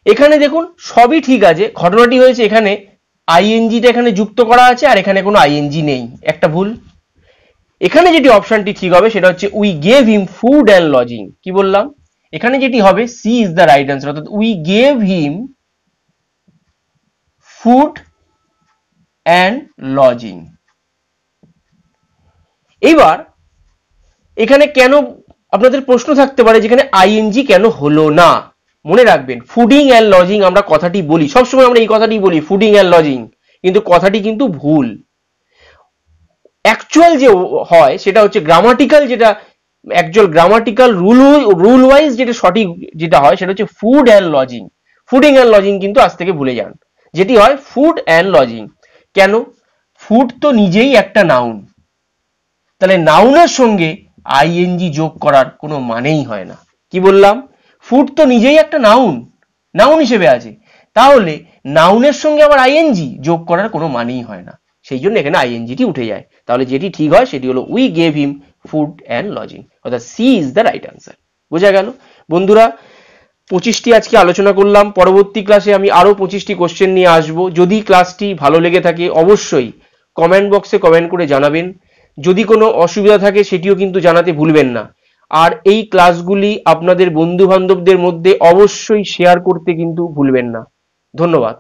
এখানে দেখুন সবই ঠিক আছে, ঘটনাটি হয়েছে এখানে আইএনজিটা এখানে যুক্ত করা আছে আর এখানে কোনো আইএনজি নেই, একটা ভুল। এখানে যেটি অপশনটি ঠিক হবে সেটা হচ্ছে we gave him food and lodging, কি বললাম, এখানে যেটি হবে C is the right answer, অর্থাৎ we gave him food and lodging. এইবার এখানে কেন আপনাদের প্রশ্ন থাকতে পারে যেখানে আইএনজি কেন হলো না। মনে রাখবেন ফুডিং অ্যান্ড লজিং আমরা কথাটি বলি, সবসময় আমরা এই কথাটি বলি ফুডিং অ্যান্ড লজিং, কিন্তু কথাটি কিন্তু ভুল। অ্যাকচুয়াল যে হয় সেটা হচ্ছে গ্রামাটিক্যাল, যেটা অ্যাকচুয়াল গ্রামাটিক্যাল রুল ওয়াইজ যেটা সঠিক যেটা হয় সেটা হচ্ছে food and lodging. Fooding and lodging কিন্তু আজ থেকে ভুলে যান, যেটি হয় ফুড অ্যান্ড লজিং। কেন? ফুড তো নিজেই একটা নাউন, তাহলে নাউনের সঙ্গে আইএনজি যোগ করার কোনো মানেই হয় না। কি বললাম? ফুড তো নিজেই একটা নাউন, নাউন হিসেবে আছে, তাহলে নাউনের সঙ্গে আবার আইএনজি যোগ করার কোনো মানেই হয় না, সেই জন্য এখানে আইএনজিটি উঠে যায়। তাহলে যেটি ঠিক হয় সেটি হলো we gave him food and lodging, অর্থাৎ C is the right answer. বোঝা গেল বন্ধুরা? 25টি আজকে আলোচনা করলাম, পরবর্তী ক্লাসে আমি আরো 25টি কোশ্চেন নিয়ে আসবো। যদি ক্লাসটি ভালো লেগে থাকে অবশ্যই কমেন্ট বক্সে কমেন্ট করে জানাবেন, যদি কোনো অসুবিধা থাকে সেটিও কিন্তু জানাতে ভুলবেন না। আর এই ক্লাসগুলি আপনাদের বন্ধু বান্ধবদের মধ্যে অবশ্যই শেয়ার করতে কিন্তু ভুলবেন না। ধন্যবাদ।